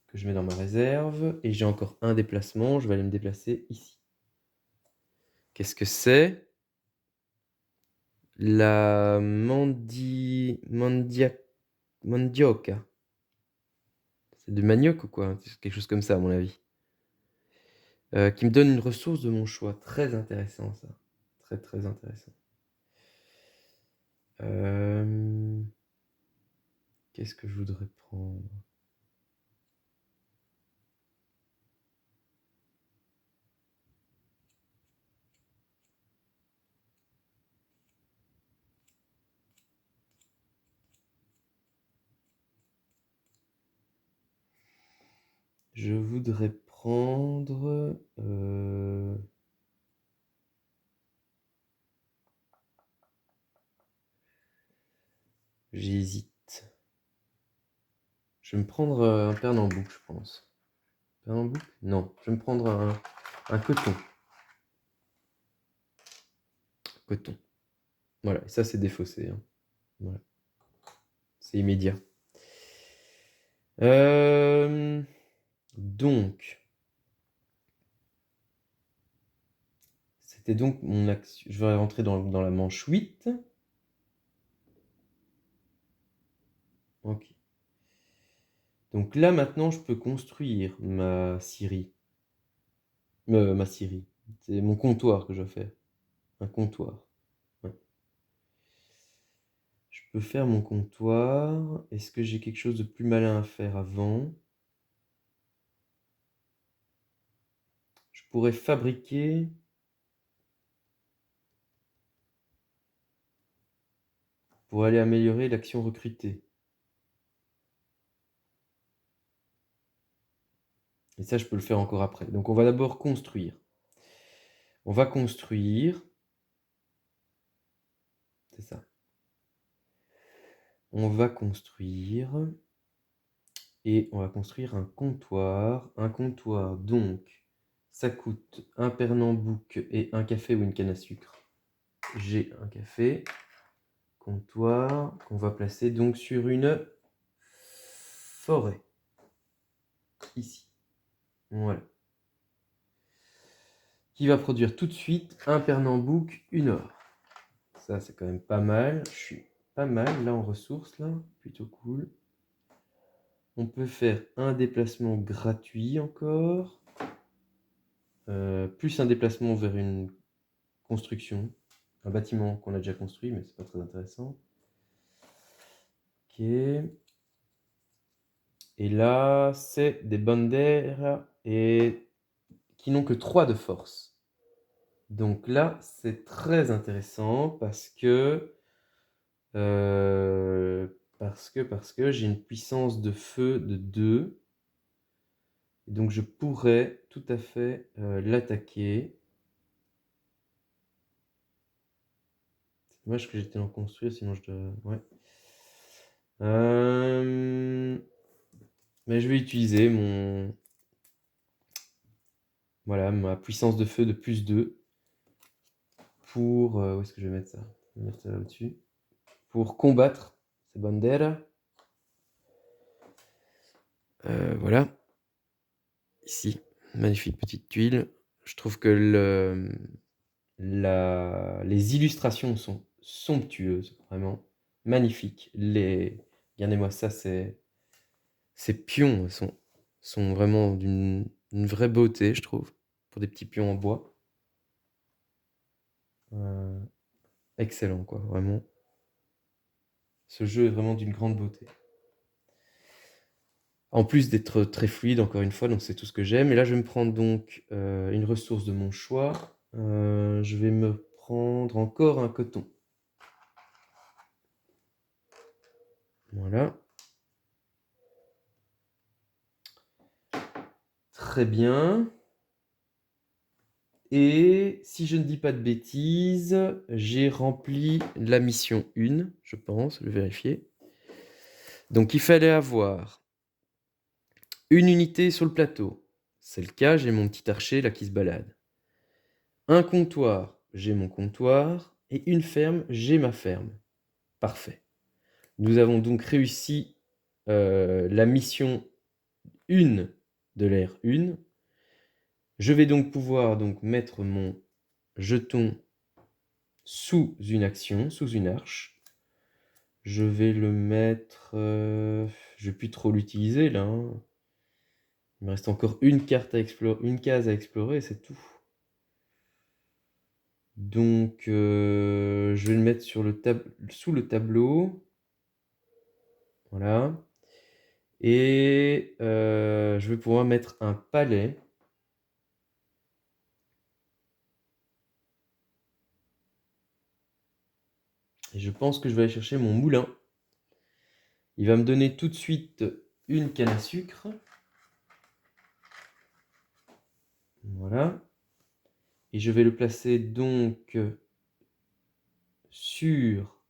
Que je mets dans ma réserve. Et j'ai encore un déplacement. Je vais aller me déplacer ici. Qu'est-ce que c'est? La mandioca. C'est du manioc ou quoi? C'est quelque chose comme ça à mon avis. Qui me donne une ressource de mon choix. Très intéressant ça. Très très intéressant. Qu'est-ce que je voudrais prendre? Je voudrais prendre... J'hésite. Je vais me prendre un Pernambouc, je pense. Pernambouc? Non, je vais me prendre un coton. Coton. Voilà, et ça c'est défaussé. Hein. Voilà. C'est immédiat. Donc, c'était donc mon action. Je vais rentrer dans la manche 8. Ok. Donc là, maintenant, je peux construire ma scierie. Ma scierie. C'est mon comptoir que je fais. Un comptoir. Ouais. Je peux faire mon comptoir. Est-ce que j'ai quelque chose de plus malin à faire avant? Je pourrais fabriquer... pour aller améliorer l'action recrutée. Et ça, je peux le faire encore après. Donc, on va d'abord construire. On va construire. C'est ça. On va construire. Et on va construire un comptoir. Un comptoir, donc, ça coûte un Pernambouc et un café ou une canne à sucre. J'ai un café. Comptoir qu'on va placer donc sur une forêt. Ici. Voilà. Qui va produire tout de suite un Pernambouc, une or. Ça, c'est quand même pas mal. Je suis pas mal là en ressources, là. Plutôt cool. On peut faire un déplacement gratuit encore. Plus un déplacement vers une construction. Un bâtiment qu'on a déjà construit, mais c'est pas très intéressant. Ok. Et là, c'est des banderas et qui n'ont que 3 de force. Donc là, c'est très intéressant parce que j'ai une puissance de feu de 2. Donc je pourrais tout à fait l'attaquer. C'est dommage que j'étais en construire, sinon je dois... Ouais. Mais je vais utiliser voilà, ma puissance de feu de plus 2 pour... où est-ce que je vais mettre ça? Je vais mettre ça là-dessus. Pour combattre ces banderas. Voilà. Ici, magnifique petite tuile. Je trouve que les illustrations sont somptueuses, vraiment magnifiques. Regardez-moi ça, ces pions sont vraiment d'une vraie beauté, je trouve, pour des petits pions en bois. Excellent, quoi, vraiment. Ce jeu est vraiment d'une grande beauté. En plus d'être très fluide, encore une fois, donc c'est tout ce que j'aime. Et là, je vais me prendre donc une ressource de mon choix. Je vais me prendre encore un coton. Voilà. Très bien. Et si je ne dis pas de bêtises, j'ai rempli la mission 1, je pense, je vais vérifier. Donc il fallait avoir une unité sur le plateau. C'est le cas, j'ai mon petit archer là qui se balade. Un comptoir, j'ai mon comptoir. Et une ferme, j'ai ma ferme. Parfait. Nous avons donc réussi la mission 1 de l'ère 1. Je vais donc pouvoir mettre mon jeton sous une action, sous une arche. Je vais le mettre... je vais plus trop l'utiliser là. Hein. Il me reste encore une carte à explorer, une case à explorer, c'est tout. Donc je vais le mettre sur sous le tableau. Voilà. Et je vais pouvoir mettre un palais. Et je pense que je vais aller chercher mon moulin. Il va me donner tout de suite une canne à sucre. Voilà. Et je vais le placer donc sur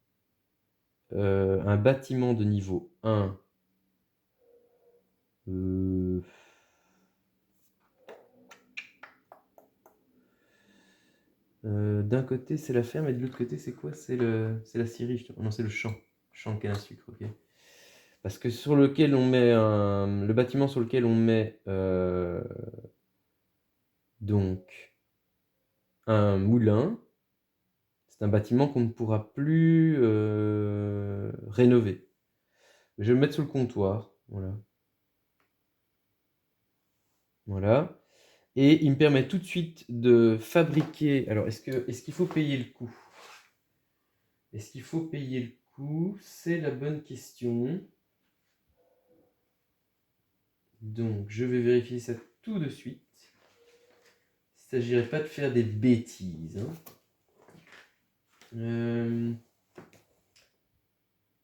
un bâtiment de niveau 1. D'un côté c'est la ferme et de l'autre côté c'est quoi? C'est la scierie. Non, c'est le champ. Champ de canne à sucre, ok. Parce que sur lequel on met le bâtiment sur lequel on met donc un moulin, c'est un bâtiment qu'on ne pourra plus rénover. Je vais le mettre sur le comptoir, voilà. Voilà. Et il me permet tout de suite de fabriquer... Alors, est-ce qu'il faut payer le coût? Est-ce qu'il faut payer le coût? C'est la bonne question. Donc, je vais vérifier ça tout de suite. Il ne s'agirait pas de faire des bêtises. Hein.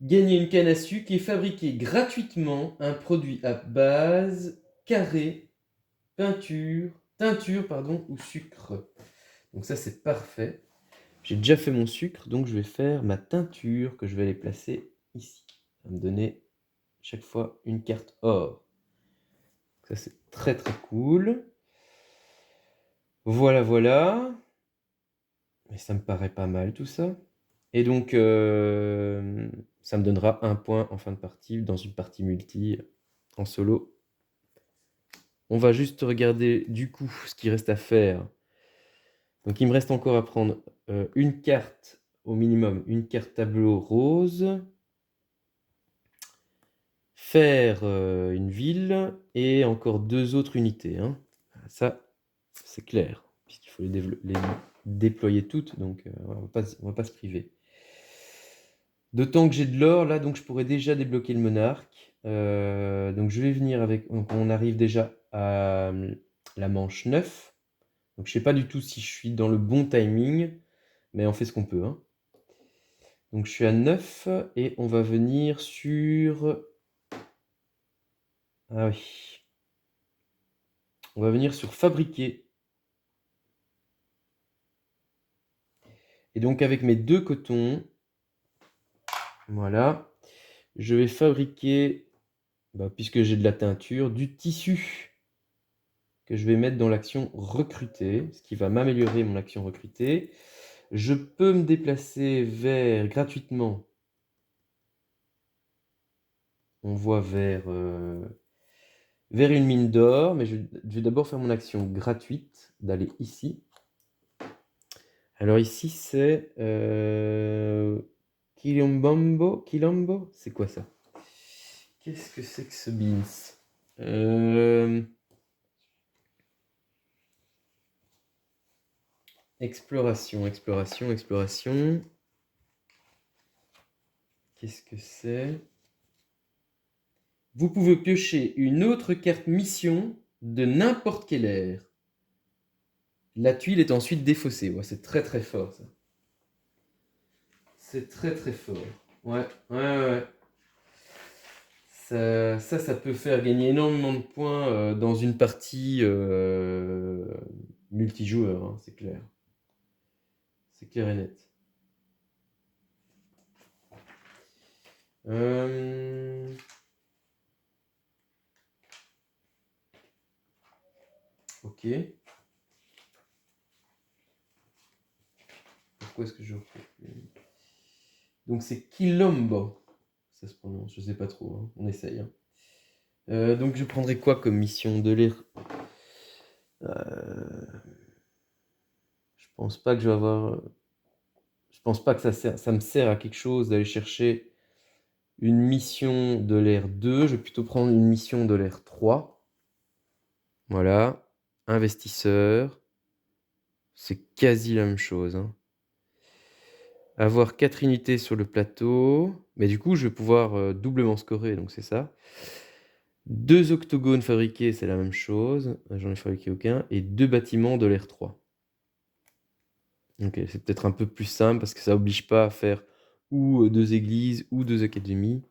Gagner une canne à sucre et fabriquer gratuitement un produit à base carré, teinture ou sucre. Donc ça, c'est parfait. J'ai déjà fait mon sucre, donc je vais faire ma teinture que je vais aller placer ici. Ça va me donner chaque fois une carte or. Ça, c'est très très cool. Voilà, voilà. Mais ça me paraît pas mal tout ça. Et donc, ça me donnera un point en fin de partie, dans une partie multi, en solo. On va juste regarder du coup ce qu'il reste à faire. Donc il me reste encore à prendre une carte au minimum, une carte tableau rose, faire une ville et encore 2 autres unités. Hein. Ça, c'est clair, puisqu'il faut les déployer toutes, donc on va pas se priver. D'autant que j'ai de l'or là, donc je pourrais déjà débloquer le monarque. Donc je vais venir avec... Donc on arrive déjà à la manche 9. Donc je sais pas du tout si je suis dans le bon timing, mais on fait ce qu'on peut. Hein. Donc je suis à 9 et on va venir sur... Ah oui. On va venir sur fabriquer. Et donc avec mes 2 cotons, voilà, je vais fabriquer, puisque j'ai de la teinture, du tissu que je vais mettre dans l'action recruter, ce qui va m'améliorer mon action recruter. Je peux me déplacer gratuitement. On voit vers une mine d'or, mais je vais d'abord faire mon action gratuite d'aller ici. Alors ici, c'est Quilombo? C'est quoi ça? Qu'est-ce que c'est que ce beans? Exploration. Qu'est-ce que c'est? Vous pouvez piocher une autre carte mission de n'importe quelle ère. La tuile est ensuite défaussée. Ouais, c'est très très fort ça. C'est très très fort. Ouais. Ça peut faire gagner énormément de points dans une partie multijoueur, hein, c'est clair. C'est clair et net. Ok. Pourquoi est-ce que je retrouve plus? Donc c'est Quilombo. Ça se prononce, je sais pas trop, hein. On essaye. Hein. Donc je prendrai quoi comme mission de lire? Je pense pas que je vais avoir. Je pense pas que ça me sert à quelque chose d'aller chercher une mission de l'ère 2. Je vais plutôt prendre une mission de l'ère 3. Voilà. Investisseur. C'est quasi la même chose. Hein. Avoir 4 unités sur le plateau. Mais du coup, je vais pouvoir doublement scorer, donc c'est ça. 2 octogones fabriqués, c'est la même chose. J'en ai fabriqué aucun. Et 2 bâtiments de l'ère 3. Ok, c'est peut-être un peu plus simple parce que ça oblige pas à faire ou 2 églises ou 2 académies.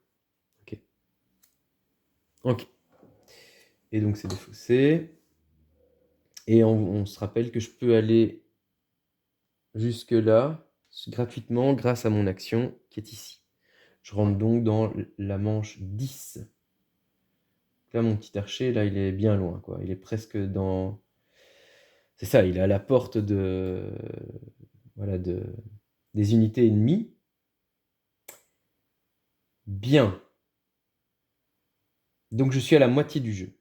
Ok. Et donc c'est défaussé. Et on se rappelle que je peux aller jusque là gratuitement grâce à mon action qui est ici. Je rentre donc dans la manche 10. Là, mon petit archer, là, il est bien loin, quoi. Il est presque dans... C'est ça, il est à la porte voilà, des unités ennemies. Bien. Donc, je suis à la moitié du jeu.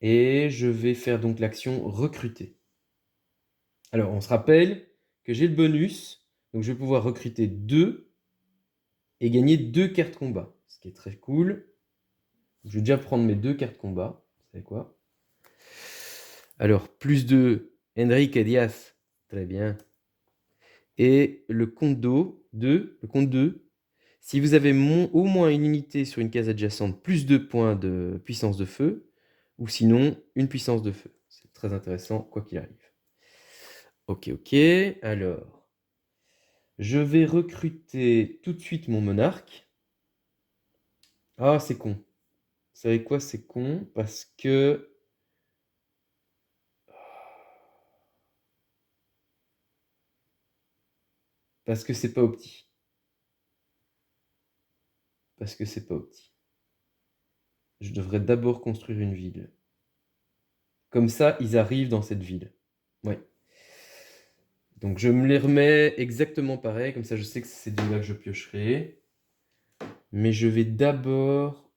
Et je vais faire donc l'action recruter. Alors, on se rappelle que j'ai le bonus. Donc, je vais pouvoir recruter 2 et gagner 2 cartes combat. Ce qui est très cool. Je vais déjà prendre mes 2 cartes combat. Vous savez quoi? Alors, plus 2, Enrique Diaz. Très bien. Et le compte 2, si vous avez au moins une unité sur une case adjacente, plus 2 points de puissance de feu, ou sinon, une puissance de feu. C'est très intéressant, quoi qu'il arrive. Ok. Alors, je vais recruter tout de suite mon monarque. Ah, c'est con. Vous savez quoi, c'est con? Parce que c'est pas opti. Je devrais d'abord construire une ville. Comme ça, ils arrivent dans cette ville. Ouais. Donc je me les remets exactement pareil, comme ça je sais que c'est de là que je piocherai. Mais je vais d'abord...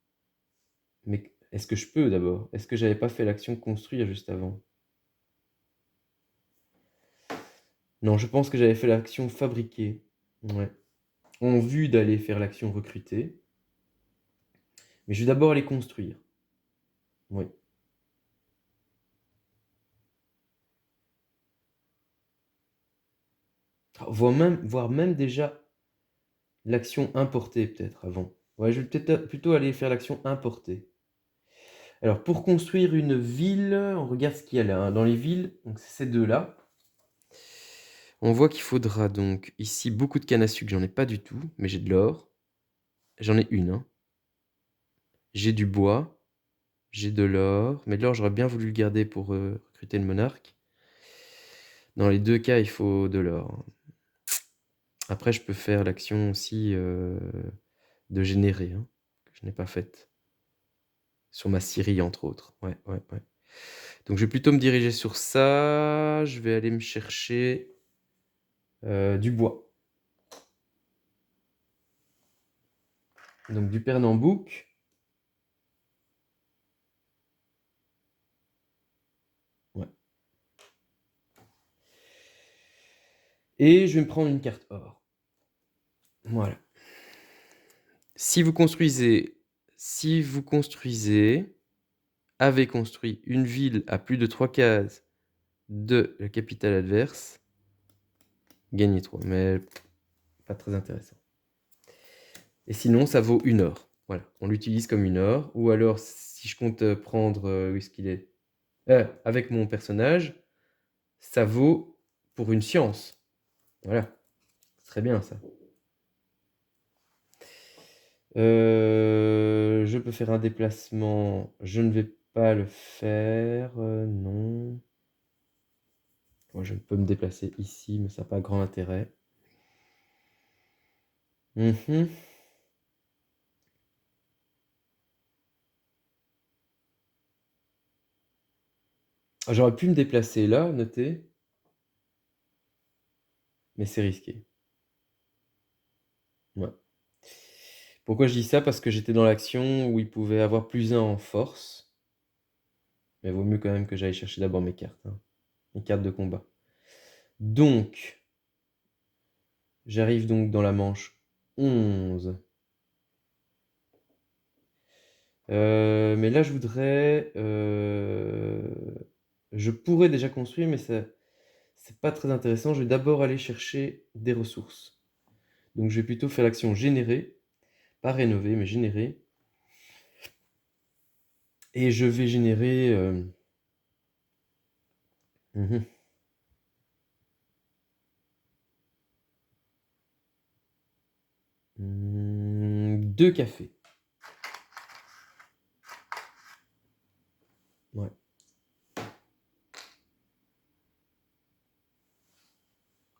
Mais est-ce que je peux d'abord? Est-ce que j'avais pas fait l'action construire juste avant? Non, je pense que j'avais fait l'action fabriquer. Ouais. En vue d'aller faire l'action recruter. Mais je vais d'abord aller construire. Oui. Voire même déjà l'action importer peut-être avant. Ouais, je vais peut-être plutôt aller faire l'action importer. Alors pour construire une ville, on regarde ce qu'il y a là. Hein. Dans les villes, donc c'est ces deux-là. On voit qu'il faudra donc ici beaucoup de canne à sucre, j'en ai pas du tout, mais j'ai de l'or. J'en ai une. Hein. J'ai du bois, j'ai de l'or, mais de l'or j'aurais bien voulu le garder pour recruter le monarque. Dans les deux cas, il faut de l'or. Après, je peux faire l'action aussi de générer, hein, que je n'ai pas faite. Sur ma scierie, entre autres. Ouais. Donc je vais plutôt me diriger sur ça. Je vais aller me chercher du bois. Donc du Pernambouc. Ouais. Et je vais me prendre une carte or. Voilà. Si vous construisez, avez construit une ville à plus de 3 cases de la capitale adverse, gagnez 3, mais pas très intéressant. Et sinon, ça vaut une or. Voilà, on l'utilise comme une or. Ou alors, si je compte prendre, où est-ce qu'il est? Avec mon personnage, ça vaut pour une science. Voilà, c'est très bien ça. Je peux faire un déplacement, je ne vais pas le faire, non. Moi, je peux me déplacer ici, mais ça n'a pas grand intérêt. Mhm. Ah, j'aurais pu me déplacer là, notez, mais c'est risqué. Ouais. Pourquoi je dis ça? Parce que j'étais dans l'action où il pouvait avoir +1 en force. Mais vaut mieux quand même que j'aille chercher d'abord mes cartes, hein. Mes cartes de combat. Donc, j'arrive donc dans la manche 11. Mais là, je voudrais... je pourrais déjà construire, mais c'est pas très intéressant. Je vais d'abord aller chercher des ressources. Donc, je vais plutôt faire l'action générer. Pas rénover, mais générer. Et je vais générer... mhm. 2 cafés. Ouais.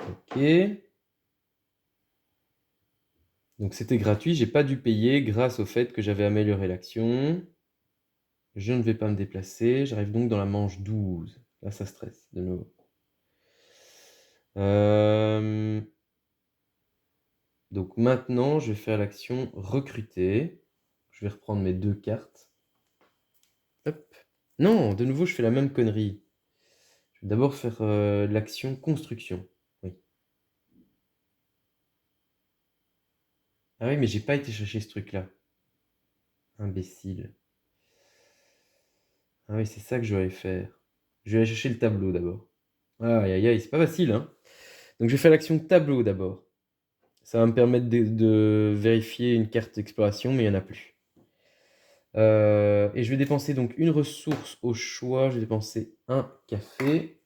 Ok. Donc c'était gratuit, j'ai pas dû payer grâce au fait que j'avais amélioré l'action. Je ne vais pas me déplacer. J'arrive donc dans la manche 12. Là, ça stresse de nouveau. Donc maintenant, je vais faire l'action recruter. Je vais reprendre mes 2 cartes. Hop. Non, de nouveau, je fais la même connerie. Je vais d'abord faire l'action construction. Oui. Ah oui, mais j'ai pas été chercher ce truc-là. Imbécile. Ah oui, c'est ça que je vais faire. Je vais aller chercher le tableau d'abord. Aïe aïe aïe, c'est pas facile, hein. Donc je vais faire l'action tableau d'abord. Ça va me permettre de vérifier une carte d'exploration, mais il n'y en a plus. Et je vais dépenser donc une ressource au choix. Je vais dépenser un café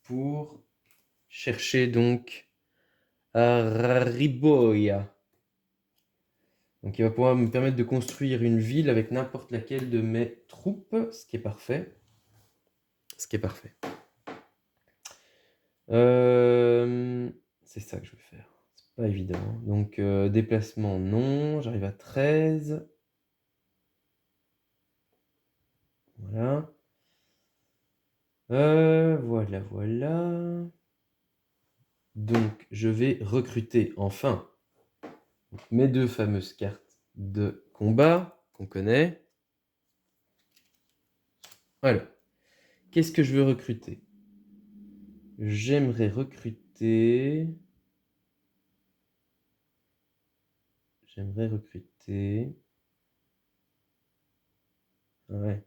pour chercher donc Riboya. Donc il va pouvoir me permettre de construire une ville avec n'importe laquelle de mes troupes, ce qui est parfait. Ce qui est parfait. C'est ça que je veux faire. C'est pas évident. Donc déplacement, non. J'arrive à 13. Voilà. Voilà, voilà. Donc, je vais recruter enfin mes 2 fameuses cartes de combat qu'on connaît. Alors, qu'est-ce que je veux recruter? J'aimerais recruter... Ouais.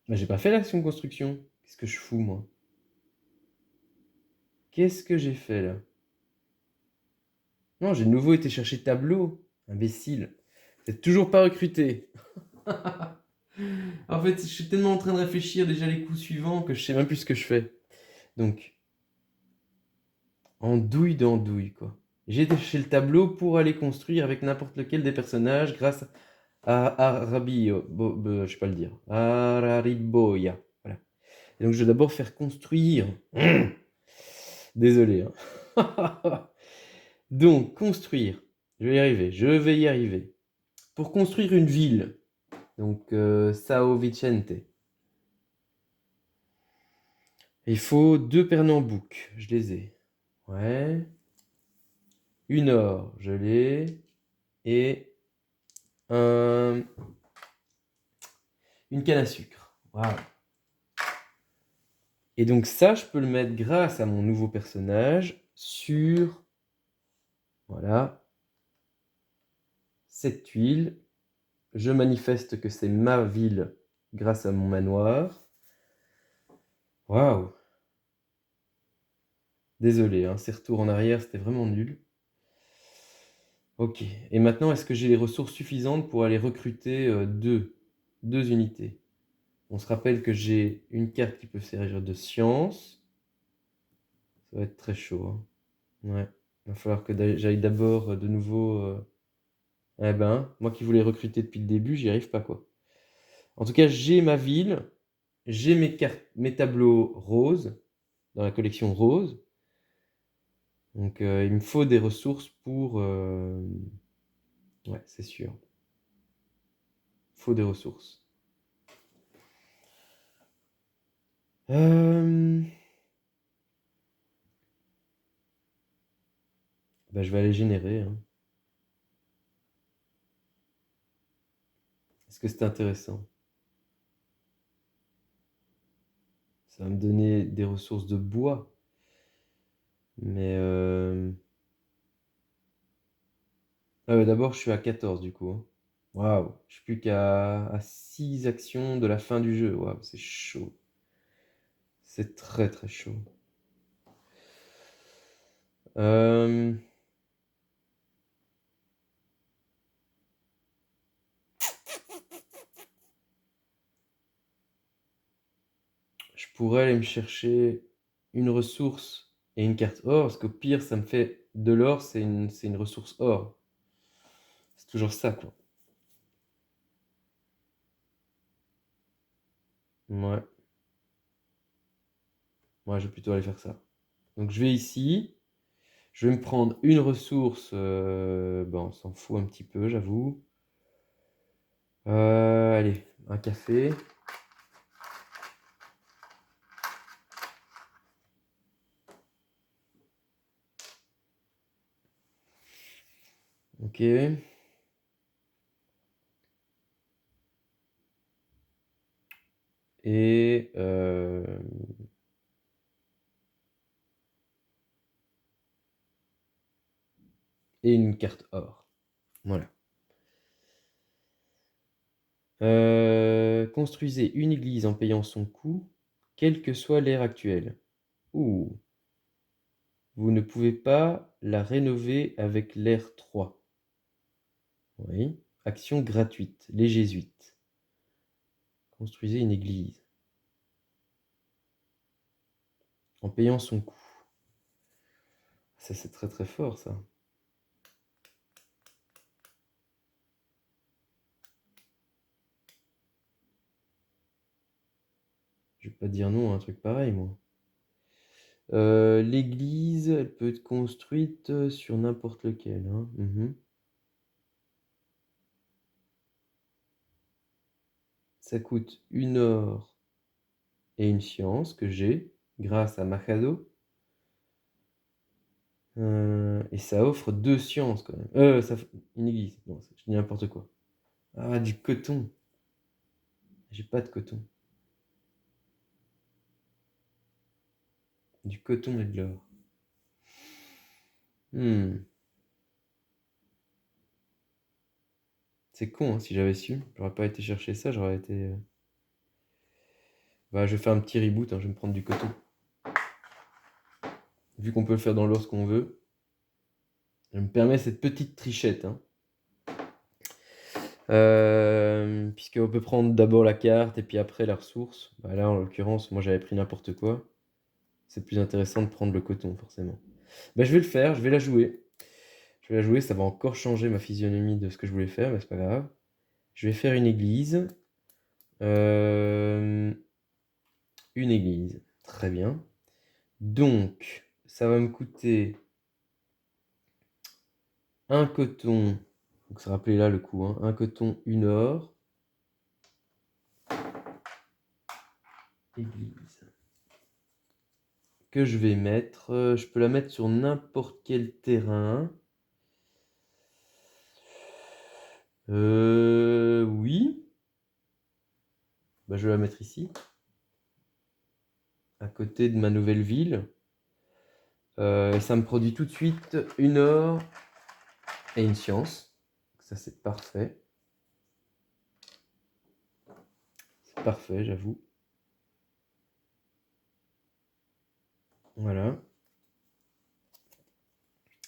Bah, j'ai pas fait l'action construction. Qu'est-ce que je fous, moi? Qu'est-ce que j'ai fait, là? Non, j'ai de nouveau été chercher tableau. Imbécile. C'est toujours pas recruté. En fait, je suis tellement en train de réfléchir déjà les coups suivants que je sais même plus ce que je fais. Donc, andouille d'andouille, quoi. J'ai été chercher le tableau pour aller construire avec n'importe lequel des personnages grâce à Arabio. Je sais pas le dire. Arariboya. Voilà. Et donc, je vais d'abord faire construire. Désolé, hein. Donc, construire. Je vais y arriver. Je vais y arriver. Pour construire une ville, Donc, Sao Vicente. Il faut 2 Pernambouc, je les ai. Ouais. Une or, je l'ai. Et une canne à sucre. Waouh. Et donc ça, je peux le mettre grâce à mon nouveau personnage sur, voilà, cette tuile. Je manifeste que c'est ma ville grâce à mon manoir. Waouh. Désolé, hein, ces retours en arrière, c'était vraiment nul. Ok. Et maintenant, est-ce que j'ai les ressources suffisantes pour aller recruter deux unités? On se rappelle que j'ai une carte qui peut servir de science. Ça va être très chaud, hein. Ouais. Il va falloir que j'aille d'abord de nouveau. Eh ben, moi qui voulais recruter depuis le début, j'y arrive pas, quoi. En tout cas, j'ai ma ville, j'ai mes cartes, mes tableaux roses, dans la collection rose. Donc, il me faut des ressources pour. Ouais, c'est sûr. Il faut des ressources. Bah, je vais aller générer, hein. Est-ce que c'est intéressant? Ça va me donner des ressources de bois. Mais ah ouais, d'abord, je suis à 14 du coup, hein. Waouh, je suis plus qu'à 6 actions de la fin du jeu. Waouh, c'est chaud. C'est très très chaud. Euh, je pourrais aller me chercher une ressource et une carte or, parce qu'au pire, ça me fait de l'or, c'est une ressource or. C'est toujours ça, quoi. Ouais, moi, je vais plutôt aller faire ça. Donc, je vais ici. Je vais me prendre une ressource. Bon, on s'en fout un petit peu, j'avoue. Allez, un café. Ok. Et une carte or. Voilà. Construisez une église en payant son coût, quelle que soit l'ère actuelle. Ouh. Vous ne pouvez pas la rénover avec l'ère 3. Oui. Action gratuite. Les jésuites. Construisez une église. En payant son coût. Ça, c'est très très fort, ça. Je vais pas dire non à un truc pareil, moi. L'église, elle peut être construite sur n'importe lequel, hein. Ça coûte une or et une science que j'ai grâce à Machado. Et ça offre 2 sciences quand même. Une église. Non, je dis n'importe quoi. Ah, du coton. J'ai pas de coton. Du coton et de l'or. Hmm. C'est con, hein, si j'avais su. J'aurais pas été chercher ça, j'aurais été. Bah, je vais faire un petit reboot, hein, je vais me prendre du coton. Vu qu'on peut le faire dans l'or ce qu'on veut. Je me permets cette petite trichette, hein. Puisqu'on peut prendre d'abord la carte et puis après la ressource. Bah là, en l'occurrence, moi j'avais pris n'importe quoi. C'est plus intéressant de prendre le coton, forcément. Bah, je vais le faire, je vais la jouer. Je vais la jouer, ça va encore changer ma physionomie de ce que je voulais faire, mais c'est pas grave. Je vais faire une église. Euh, une église. Très bien. Donc, ça va me coûter un coton. Donc, ça rappelez là le coût, hein. Un coton, une or. église. Que je vais mettre, je peux la mettre sur n'importe quel terrain. Oui. Bah, je vais la mettre ici, à côté de ma nouvelle ville. Et ça me produit tout de suite une or et une science. Ça, c'est parfait. C'est parfait, j'avoue. Voilà.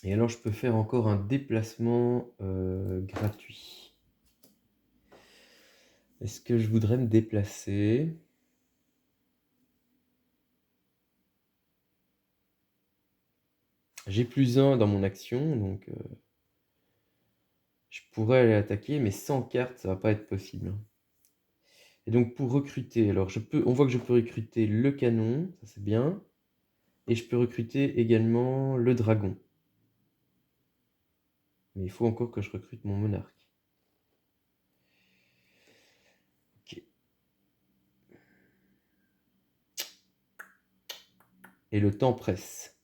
Et alors, je peux faire encore un déplacement gratuit. Est-ce que je voudrais me déplacer? J'ai +1 dans mon action, donc je pourrais aller attaquer, mais sans carte, ça va pas être possible. Et donc pour recruter, alors on voit que je peux recruter le canon, ça c'est bien, et je peux recruter également le dragon. Mais il faut encore que je recrute mon monarque. Ok. Et le temps presse.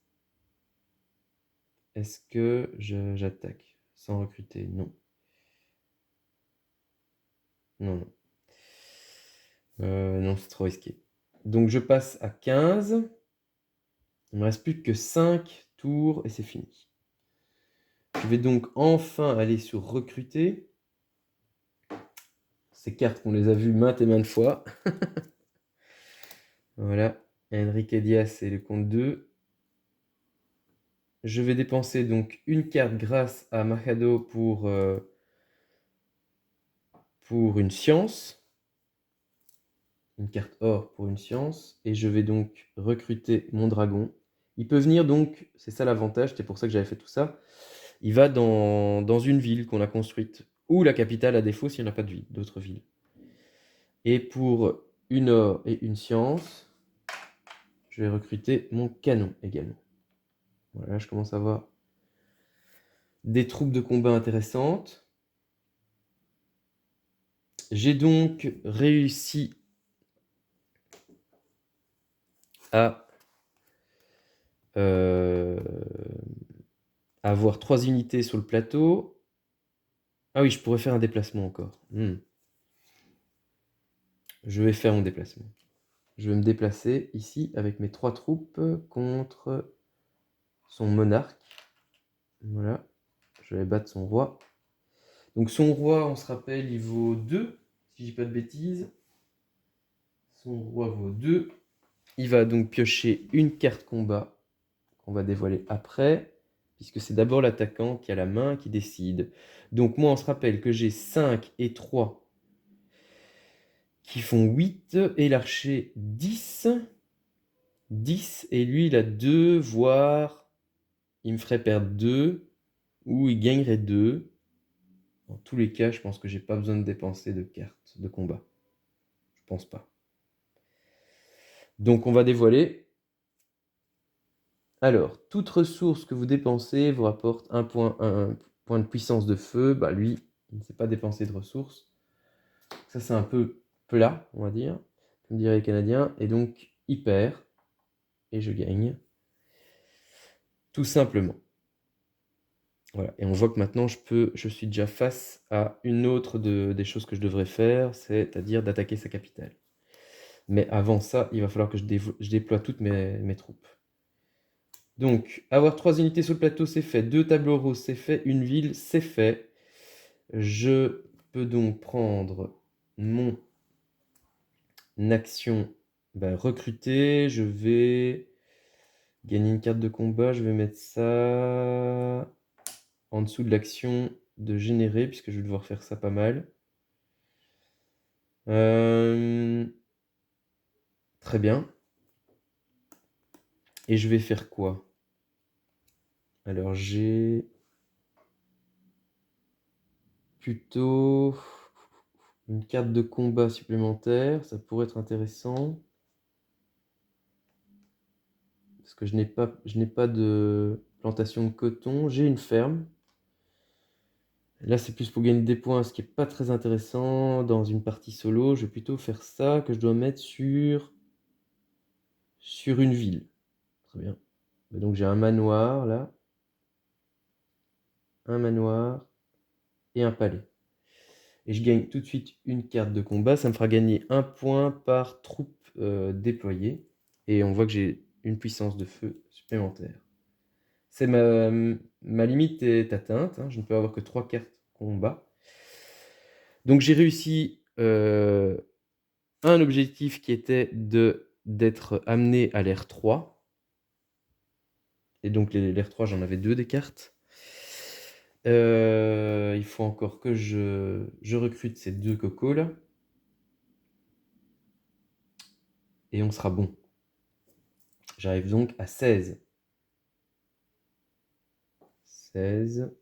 Est-ce que j'attaque sans recruter? Non. Non, non. Non, c'est trop risqué. Donc je passe à 15. Il me reste plus que 5 tours et c'est fini. Je vais donc enfin aller sur recruter. Ces cartes, on les a vues maintes et maintes fois. Voilà. Enrique Diaz et le compte 2. Je vais dépenser donc une carte grâce à Machado pour une science. Une carte or pour une science. Et je vais donc recruter mon dragon. Il peut venir donc, c'est ça l'avantage, c'est pour ça que j'avais fait tout ça. Il va dans une ville qu'on a construite, ou la capitale à défaut s'il n'y en a pas de ville, d'autres villes. Et pour une or et une science, je vais recruter mon canon également. Voilà, je commence à avoir des troupes de combat intéressantes. J'ai donc réussi à avoir 3 unités sur le plateau. Ah oui, je pourrais faire un déplacement encore. Je vais faire mon déplacement. Je vais me déplacer ici avec mes 3 troupes contre son monarque. Voilà, je vais battre son roi. Donc son roi, on se rappelle, il vaut 2, si je dis pas de bêtises. Son roi vaut 2. Il va donc piocher une carte combat qu'on va dévoiler après, puisque c'est d'abord l'attaquant qui a la main qui décide. Donc moi, on se rappelle que j'ai 5 et 3 qui font 8, et l'archer 10. 10, et lui, il a 2, voire il me ferait perdre 2, ou il gagnerait 2. Dans tous les cas, je pense que j'ai pas besoin de dépenser de cartes de combat. Je pense pas. Donc on va dévoiler. Alors, toute ressource que vous dépensez vous rapporte un point de puissance de feu. Bah lui, il ne sait pas dépenser de ressources. Ça, c'est un peu plat, on va dire, comme diraient les Canadiens. Et donc, il perd. Et je gagne. Tout simplement. Voilà. Et on voit que maintenant, je suis déjà face à une autre des choses que je devrais faire, c'est-à-dire d'attaquer sa capitale. Mais avant ça, il va falloir que je déploie toutes mes troupes. Donc, avoir 3 unités sur le plateau, c'est fait. 2 tableaux roses, c'est fait. Une ville, c'est fait. Je peux donc prendre mon action recruter. Je vais gagner une carte de combat. Je vais mettre ça en dessous de l'action de générer, puisque je vais devoir faire ça pas mal. Très bien. Et je vais faire quoi? Alors, j'ai plutôt une carte de combat supplémentaire, ça pourrait être intéressant. Parce que je n'ai pas de plantation de coton. J'ai une ferme. Là, c'est plus pour gagner des points, ce qui n'est pas très intéressant dans une partie solo. Je vais plutôt faire ça, que je dois mettre sur sur une ville. Très bien. Donc j'ai un manoir là, un manoir et un palais. Et je gagne tout de suite une carte de combat. Ça me fera gagner un point par troupe déployée. Et on voit que j'ai une puissance de feu supplémentaire. C'est ma limite est atteinte. Je ne peux avoir que 3 cartes combat. Donc j'ai réussi un objectif qui était d'être amené à l'ère 3. Et donc l'ère 3, j'en avais 2 des cartes. Il faut encore que je recrute ces 2 cocos là. Et on sera bon. J'arrive donc à 16. 16.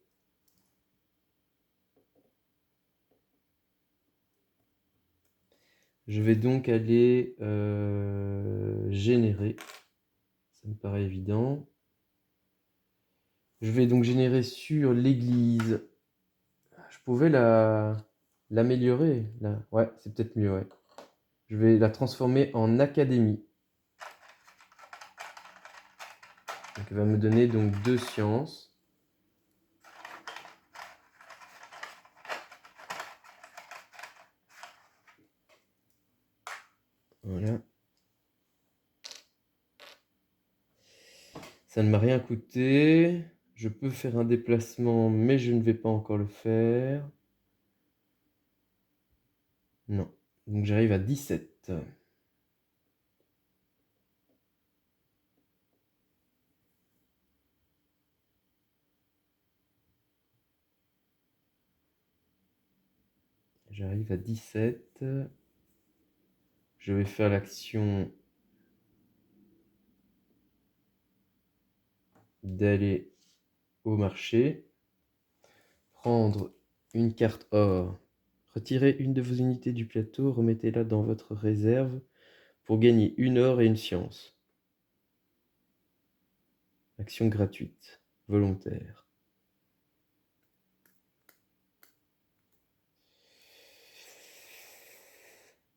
Je vais donc aller générer. Ça me paraît évident. Je vais donc générer sur l'église. Je pouvais l'améliorer. Ouais, c'est peut-être mieux, ouais. Je vais la transformer en académie. Donc elle va me donner donc 2 sciences. Voilà. Ça ne m'a rien coûté. Je peux faire un déplacement, mais je ne vais pas encore le faire. Non. Donc j'arrive à 17. J'arrive à 17. Je vais faire l'action d'aller au marché, prendre une carte or, retirez une de vos unités du plateau, remettez-la dans votre réserve pour gagner une or et une science. Action gratuite, volontaire.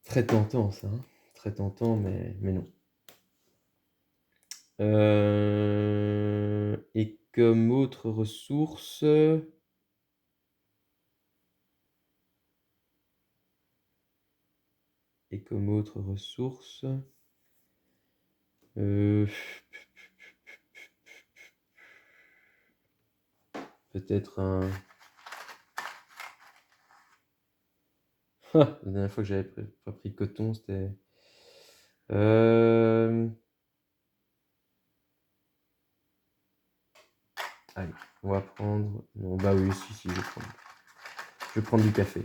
Très tentant ça, hein. Très tentant, mais non. Et comme autre ressource... Et comme autre ressource... peut-être un... La dernière fois que j'avais pas pris coton, c'était... Allez, on va prendre... Non, bah oui, si, je vais prendre. Je vais prendre du café.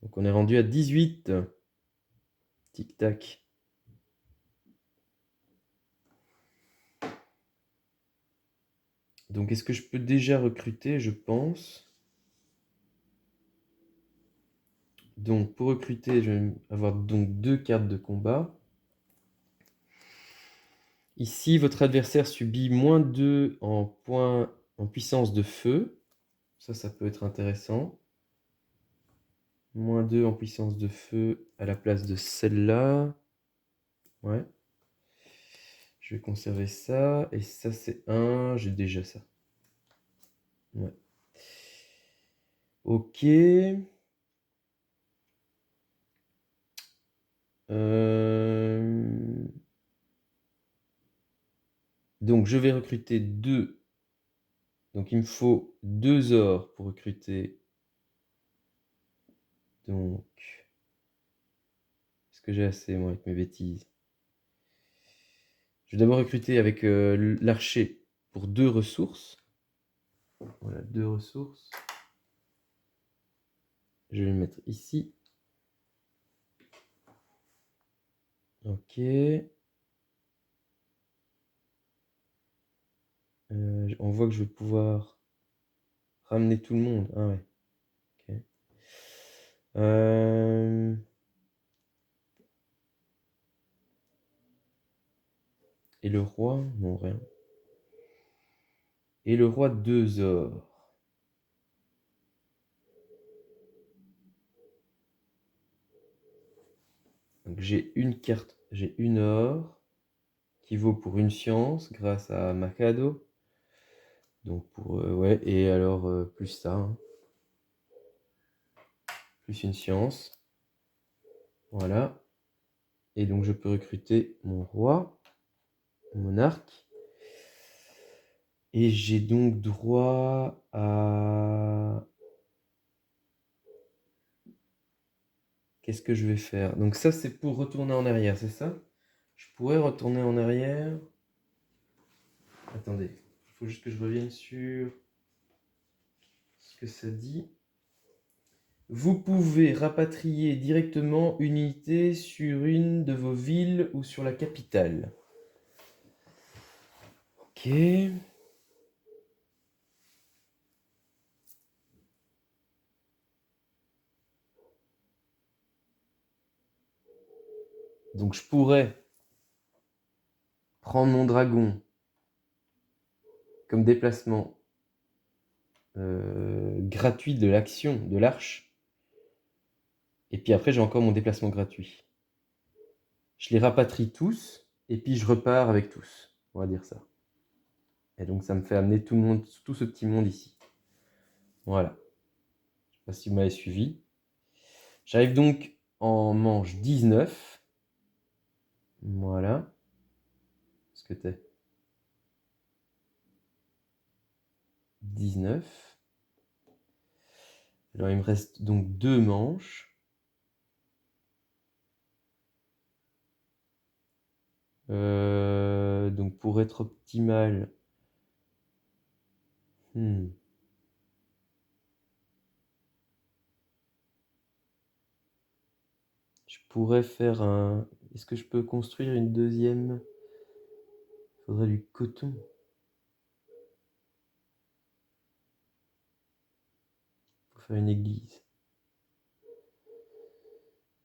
Donc on est rendu à 18. Tic-tac. Donc est-ce que je peux déjà recruter, je pense. Donc pour recruter, je vais avoir donc 2 cartes de combat. Ici, votre adversaire subit -2 en puissance de feu. Ça peut être intéressant. -2 en puissance de feu à la place de celle-là. Ouais. Je vais conserver ça. Et ça, c'est 1. J'ai déjà ça. Ouais. Ok. Donc, je vais recruter 2. Donc, il me faut 2 ors pour recruter. Donc, est-ce que j'ai assez, moi, avec mes bêtises? Je vais d'abord recruter avec l'archer pour 2 ressources. Voilà, 2 ressources. Je vais le mettre ici. Ok. On voit que je vais pouvoir ramener tout le monde. Ah ouais. Ok. Et le roi? Non, rien. Et le roi 2 ors. Donc j'ai une carte j'ai une or qui vaut pour une science grâce à Makado. Donc pour ouais, et alors plus ça, hein. Plus une science. Voilà. Et donc je peux recruter mon roi, mon monarque. Et j'ai donc droit à... Qu'est-ce que je vais faire? Donc ça, c'est pour retourner en arrière, c'est ça? Je pourrais retourner en arrière. Attendez, il faut juste que je revienne sur ce que ça dit. Vous pouvez rapatrier directement une unité sur une de vos villes ou sur la capitale. Ok. Donc je pourrais prendre mon dragon comme déplacement gratuit de l'action de l'arche. Et puis après, j'ai encore mon déplacement gratuit. Je les rapatrie tous, et puis je repars avec tous. On va dire ça. Et donc ça me fait amener tout le monde, tout ce petit monde ici. Voilà. Je sais pas si vous m'avez suivi. J'arrive donc en manche 19. Voilà. Ce que t'es. 19. Alors il me reste donc 2 manches. Donc pour être optimal... Je pourrais faire un... Est-ce que je peux construire une deuxième? Il faudrait du coton. Pour faire une église.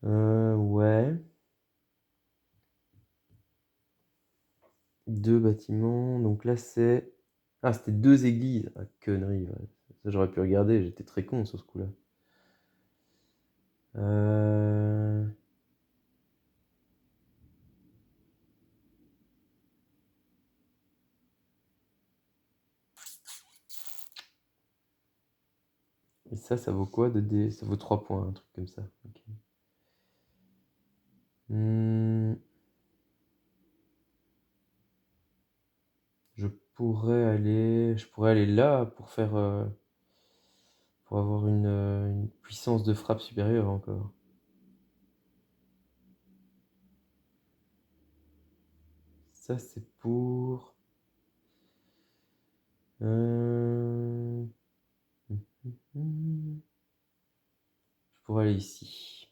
Ouais. 2 bâtiments. Donc là, c'est... Ah, c'était 2 églises. Ah, connerie. Ouais. Ça, j'aurais pu regarder. J'étais très con sur ce coup-là. Et ça vaut quoi de dé? Ça vaut 3 points, un truc comme ça. Ok. Je pourrais aller là pour faire... pour avoir une puissance de frappe supérieure encore. Ça, c'est pour... Je pourrais aller ici.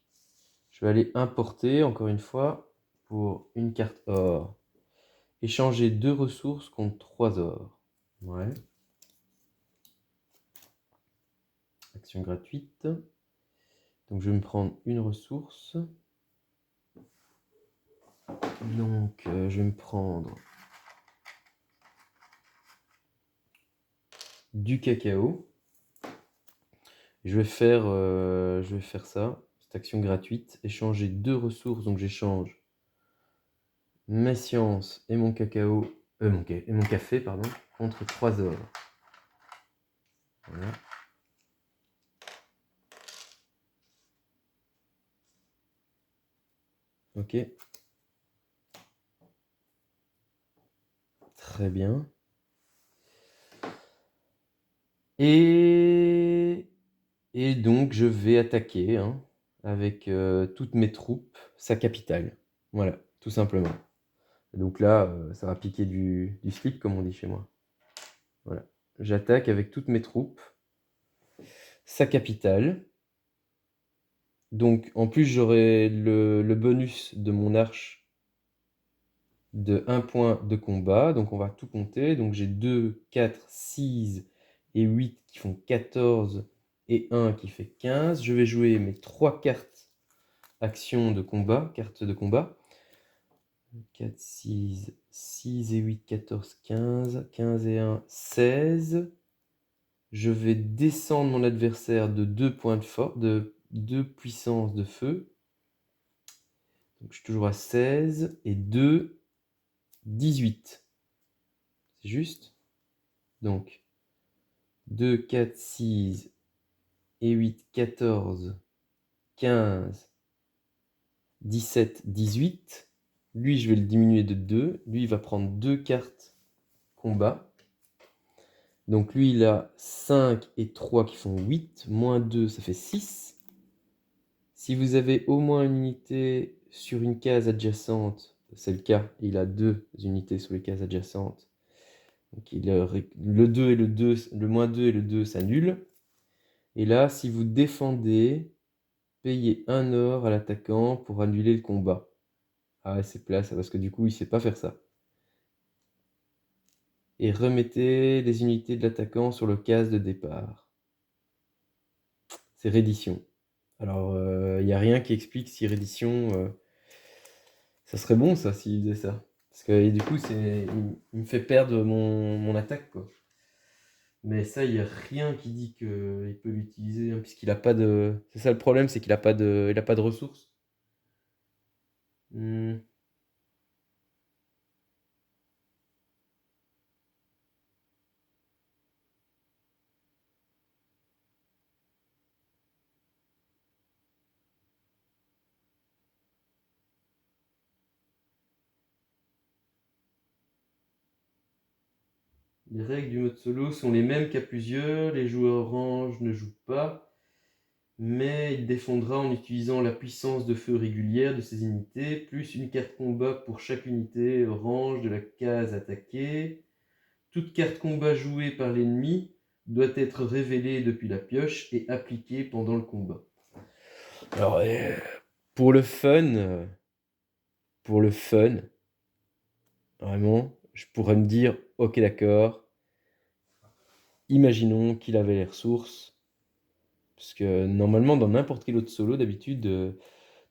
Je vais aller importer, encore une fois, pour une carte or. Échanger 2 ressources contre 3 or. Ouais. Action gratuite. Donc je vais me prendre une ressource. Donc je vais me prendre du cacao. Je vais faire ça, cette action gratuite. Échanger 2 ressources. Donc j'échange mes sciences et mon cacao, et mon café, pardon, contre 3 or. Voilà. Ok. Très bien. Et donc je vais attaquer hein, avec toutes mes troupes sa capitale. Voilà, tout simplement. Donc là, ça va piquer du slip, comme on dit chez moi. Voilà. J'attaque avec toutes mes troupes sa capitale. Donc en plus, j'aurai le bonus de mon arche de 1 point de combat. Donc on va tout compter. Donc j'ai 2, 4, 6 et 8 qui font 14 et 1 qui fait 15. Je vais jouer mes 3 cartes actions de combat, cartes de combat. 4, 6, 6 et 8, 14, 15. 15 et 1, 16. Je vais descendre mon adversaire de 2 points de force, de 2 puissances de feu. Donc je suis toujours à 16 et 2, 18. C'est juste? Donc 2, 4, 6 et 8, 14, 15, 17, 18. Lui, je vais le diminuer de 2. Lui, il va prendre 2 cartes combat. Donc lui, il a 5 et 3 qui font 8. Moins 2, ça fait 6. Si vous avez au moins une unité sur une case adjacente, c'est le cas, il a 2 unités sur les cases adjacentes. Donc le 2 et le 2, le moins 2 et le 2 s'annulent. Et là, si vous défendez, payez 1 or à l'attaquant pour annuler le combat. Ah ouais, c'est plat ça, parce que du coup, il sait pas faire ça. Et remettez les unités de l'attaquant sur le case de départ. C'est reddition. Alors, il n'y a rien qui explique si reddition... ça serait bon ça, s'il faisait ça. Parce que du coup, il me fait perdre mon attaque, quoi. Mais ça, il n'y a rien qui dit qu'il peut l'utiliser, hein, puisqu'il n'a pas de... C'est ça le problème, c'est qu'il n'a pas de ressources. Hmm. Les règles du mode solo sont les mêmes qu'à plusieurs. Les joueurs orange ne jouent pas, mais il défendra en utilisant la puissance de feu régulière de ses unités, plus une carte combat pour chaque unité orange de la case attaquée. Toute carte combat jouée par l'ennemi doit être révélée depuis la pioche et appliquée pendant le combat. Alors, pour le fun, vraiment, je pourrais me dire, ok d'accord, imaginons qu'il avait les ressources, parce que normalement dans n'importe quel autre solo, d'habitude,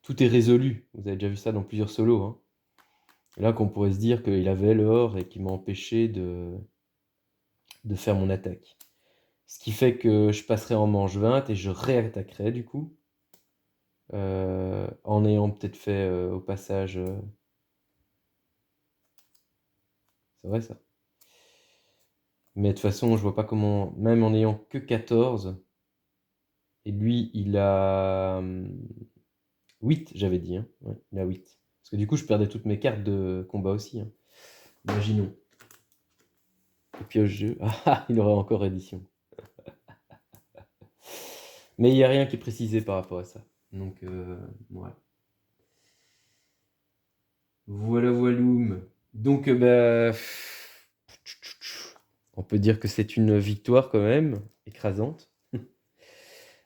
tout est résolu. Vous avez déjà vu ça dans plusieurs solos, hein. Là qu'on pourrait se dire qu'il avait l'or et qu'il m'a empêché de faire mon attaque. Ce qui fait que je passerai en manche 20 et je réattaquerai du coup. En ayant peut-être fait au passage... c'est vrai ça. Mais de toute façon, je vois pas comment, même en ayant que 14, et lui, il a 8, j'avais dit. Hein. Ouais, il a 8. Parce que du coup, je perdais toutes mes cartes de combat aussi. Hein. Imaginons. Et puis au jeu, ah, il aurait encore édition. Mais il n'y a rien qui est précisé par rapport à ça. Donc, ouais. Voilà, voiloum. Donc, bah, on peut dire que c'est une victoire quand même, écrasante.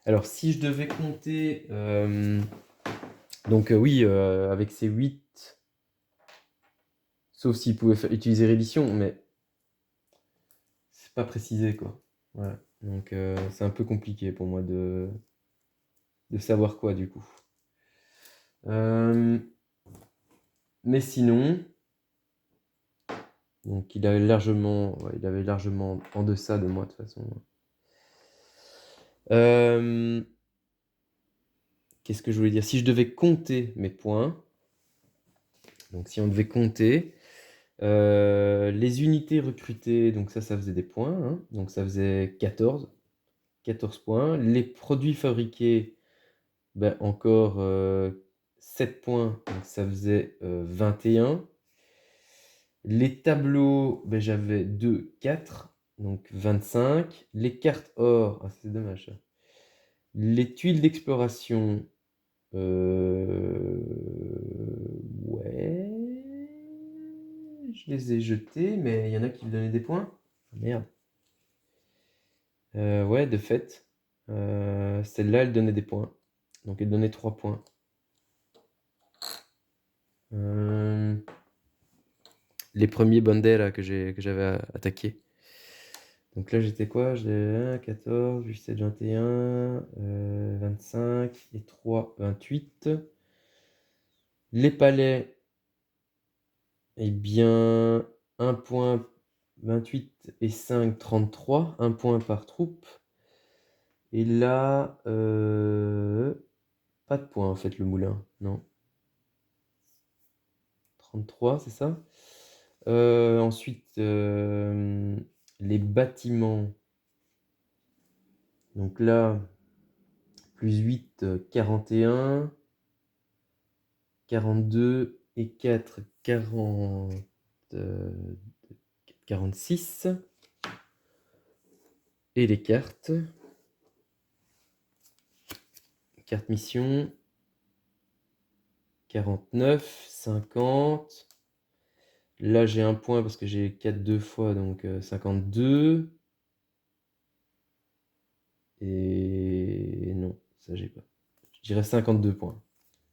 Alors, si je devais compter... donc, oui, avec ces 8, sauf s'il pouvait utiliser reddition, mais c'est pas précisé, quoi. Voilà. Donc, c'est un peu compliqué pour moi de savoir quoi, du coup. Mais sinon... Donc, il avait largement en deçà de moi, de toute façon. Qu'est-ce que je voulais dire? Si je devais compter mes points, donc si on devait compter, les unités recrutées, donc ça faisait des points, hein, donc ça faisait 14 points. Les produits fabriqués, ben encore 7 points, donc ça faisait 21. Les tableaux, ben j'avais 2, 4, donc 25. Les cartes or, ah, c'est dommage ça. Les tuiles d'exploration, ouais, je les ai jetées, mais il y en a qui me donnaient des points. Ah, merde. Ouais, de fait, celle-là, elle donnait des points. Donc elle donnait 3 points. Les premiers Banderas que j'avais attaqués. Donc là, j'étais quoi? J'étais 1, 14, 17, 21, 25 et 3, 28. Les palais, eh bien, 1 point, 28 et 5, 33. 1 point par troupe. Et là, pas de points en fait, le moulin, non. 33, c'est ça? Ensuite, les bâtiments. Donc là, plus 8, 41, 42 et 4, 46. Et les cartes. Carte mission. 49, 50. Là, j'ai un point parce que j'ai 4 deux fois, donc 52. Et non, ça j'ai pas. Je dirais 52 points.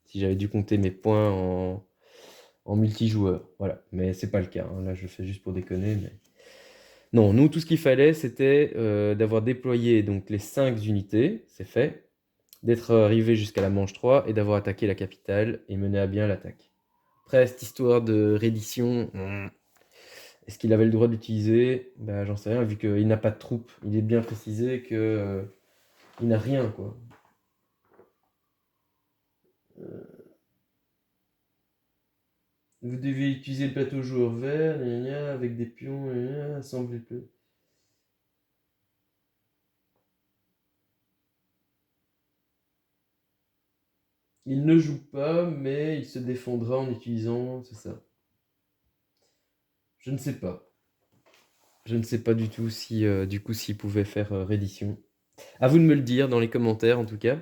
Si j'avais dû compter mes points en multijoueur. Voilà, mais c'est pas le cas, hein. Là, je fais juste pour déconner. Mais... Non, nous, tout ce qu'il fallait, c'était d'avoir déployé donc, les 5 unités, c'est fait, d'être arrivé jusqu'à la manche 3 et d'avoir attaqué la capitale et mené à bien l'attaque. Après, cette histoire de reddition, est-ce qu'il avait le droit d'utiliser? Bah, j'en sais rien, vu qu'il n'a pas de troupes. Il est bien précisé que il n'a rien, quoi. Vous devez utiliser le plateau joueur vert, gna gna gna, avec des pions, gna gna gna, assembler le plateau. Il ne joue pas, mais il se défendra en utilisant, c'est ça. Je ne sais pas. Je ne sais pas du tout si, du coup, s'il pouvait faire reddition. À vous de me le dire dans les commentaires, en tout cas.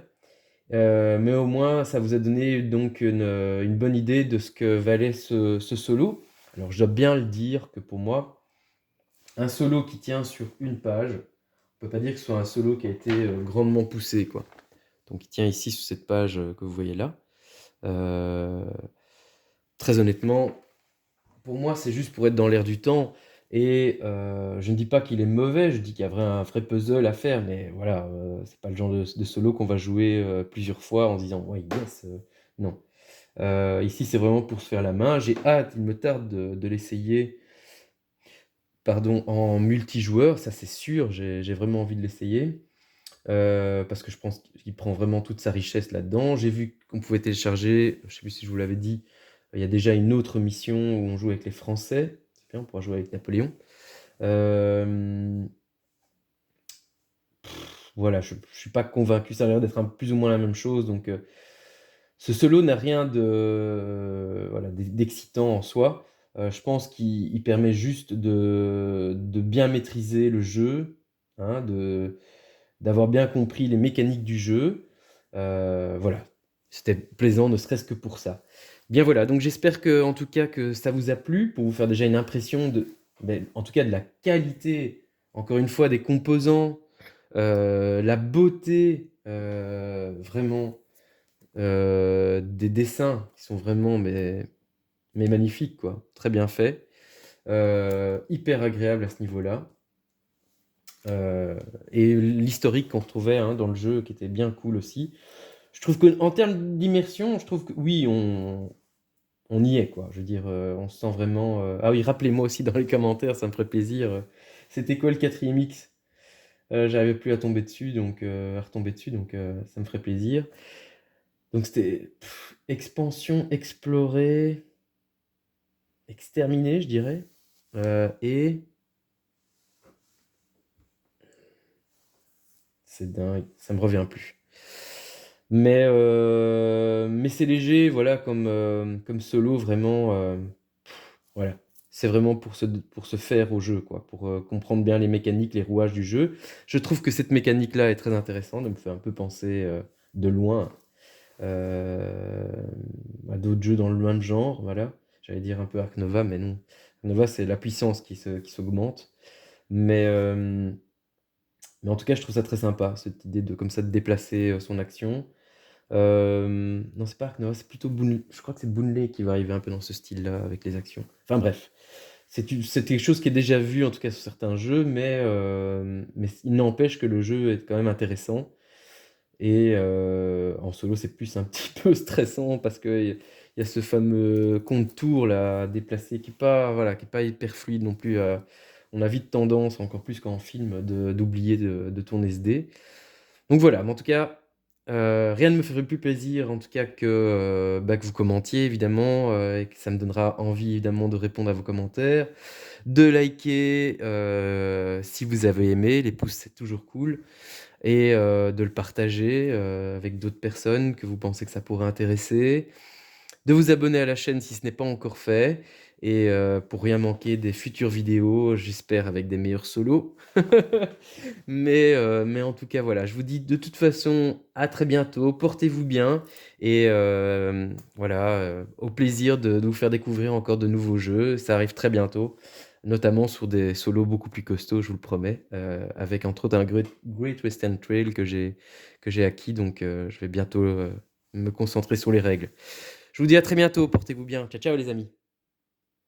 Mais au moins, ça vous a donné donc une bonne idée de ce que valait ce solo. Alors, je dois bien le dire que pour moi, un solo qui tient sur une page, on peut pas dire que ce soit un solo qui a été grandement poussé, quoi. Donc, il tient ici sur cette page que vous voyez là. Très honnêtement, pour moi, c'est juste pour être dans l'air du temps. Et je ne dis pas qu'il est mauvais, je dis qu'il y a un vrai puzzle à faire, mais voilà, c'est pas le genre de solo qu'on va jouer plusieurs fois en se disant ouais, yes, non. Ici, c'est vraiment pour se faire la main. J'ai hâte, il me tarde de l'essayer, pardon, en multijoueur, ça c'est sûr, j'ai vraiment envie de l'essayer. Parce que je pense qu'il prend vraiment toute sa richesse là-dedans. J'ai vu qu'on pouvait télécharger, je sais plus si je vous l'avais dit, il y a déjà une autre mission où on joue avec les Français. C'est bien, on pourra jouer avec Napoléon. Voilà, je suis pas convaincu, ça a l'air d'être plus ou moins la même chose. Donc, ce solo n'a rien voilà, d'excitant en soi. Je pense qu'il permet juste de bien maîtriser le jeu, hein, d'avoir bien compris les mécaniques du jeu. Voilà, c'était plaisant, ne serait-ce que pour ça. Bien voilà, donc j'espère que, en tout cas, que ça vous a plu, pour vous faire déjà une impression en tout cas de la qualité, encore une fois, des composants, la beauté, vraiment, des dessins qui sont vraiment mais magnifiques, quoi. Très bien fait. Hyper agréable à ce niveau-là. Et l'historique qu'on retrouvait hein, dans le jeu qui était bien cool aussi. Je trouve qu'en termes d'immersion, je trouve que oui, on y est, quoi. Je veux dire, on se sent vraiment. Ah oui, rappelez-moi aussi dans les commentaires, ça me ferait plaisir. C'était quoi le 4ème X? J'arrivais plus à tomber dessus, donc à retomber dessus, donc ça me ferait plaisir. Donc c'était expansion, explorer, exterminer, je dirais. Et c'est dingue, ça me revient plus. Mais c'est léger, voilà, comme solo, vraiment. Voilà. C'est vraiment pour se faire au jeu, quoi, pour comprendre bien les mécaniques, les rouages du jeu. Je trouve que cette mécanique-là est très intéressante, elle me fait un peu penser de loin euh, à d'autres jeux dans le même genre, voilà. J'allais dire un peu Ark Nova, mais non. Ark Nova, c'est la puissance qui s'augmente. Mais, euh, mais en tout cas, je trouve ça très sympa, cette idée de comme ça de déplacer son action. Non, c'est pas Ark Nova, c'est plutôt je crois que c'est Boonley qui va arriver un peu dans ce style-là avec les actions. Enfin bref, c'est quelque chose qui est déjà vu en tout cas sur certains jeux, mais il n'empêche que le jeu est quand même intéressant. Et en solo, c'est plus un petit peu stressant parce qu'il y a ce fameux contour là à déplacer qui n'est pas, voilà, qui est pas hyper fluide non plus. On a vite tendance, encore plus qu'en film, d'oublier de tourner ce dé. Donc voilà, mais en tout cas, Rien ne me ferait plus plaisir en tout cas que vous commentiez évidemment, et que ça me donnera envie évidemment de répondre à vos commentaires, de liker, si vous avez aimé, les pouces c'est toujours cool et de le partager, avec d'autres personnes que vous pensez que ça pourrait intéresser. De vous abonner à la chaîne si ce n'est pas encore fait et pour rien manquer des futures vidéos, j'espère avec des meilleurs solos. Mais en tout cas, voilà, je vous dis de toute façon à très bientôt, portez-vous bien et voilà, au plaisir de vous faire découvrir encore de nouveaux jeux. Ça arrive très bientôt, notamment sur des solos beaucoup plus costauds, je vous le promets, avec entre autres un Great Western Trail que j'ai acquis, donc je vais bientôt me concentrer sur les règles. Je vous dis à très bientôt, portez-vous bien. Ciao, ciao les amis.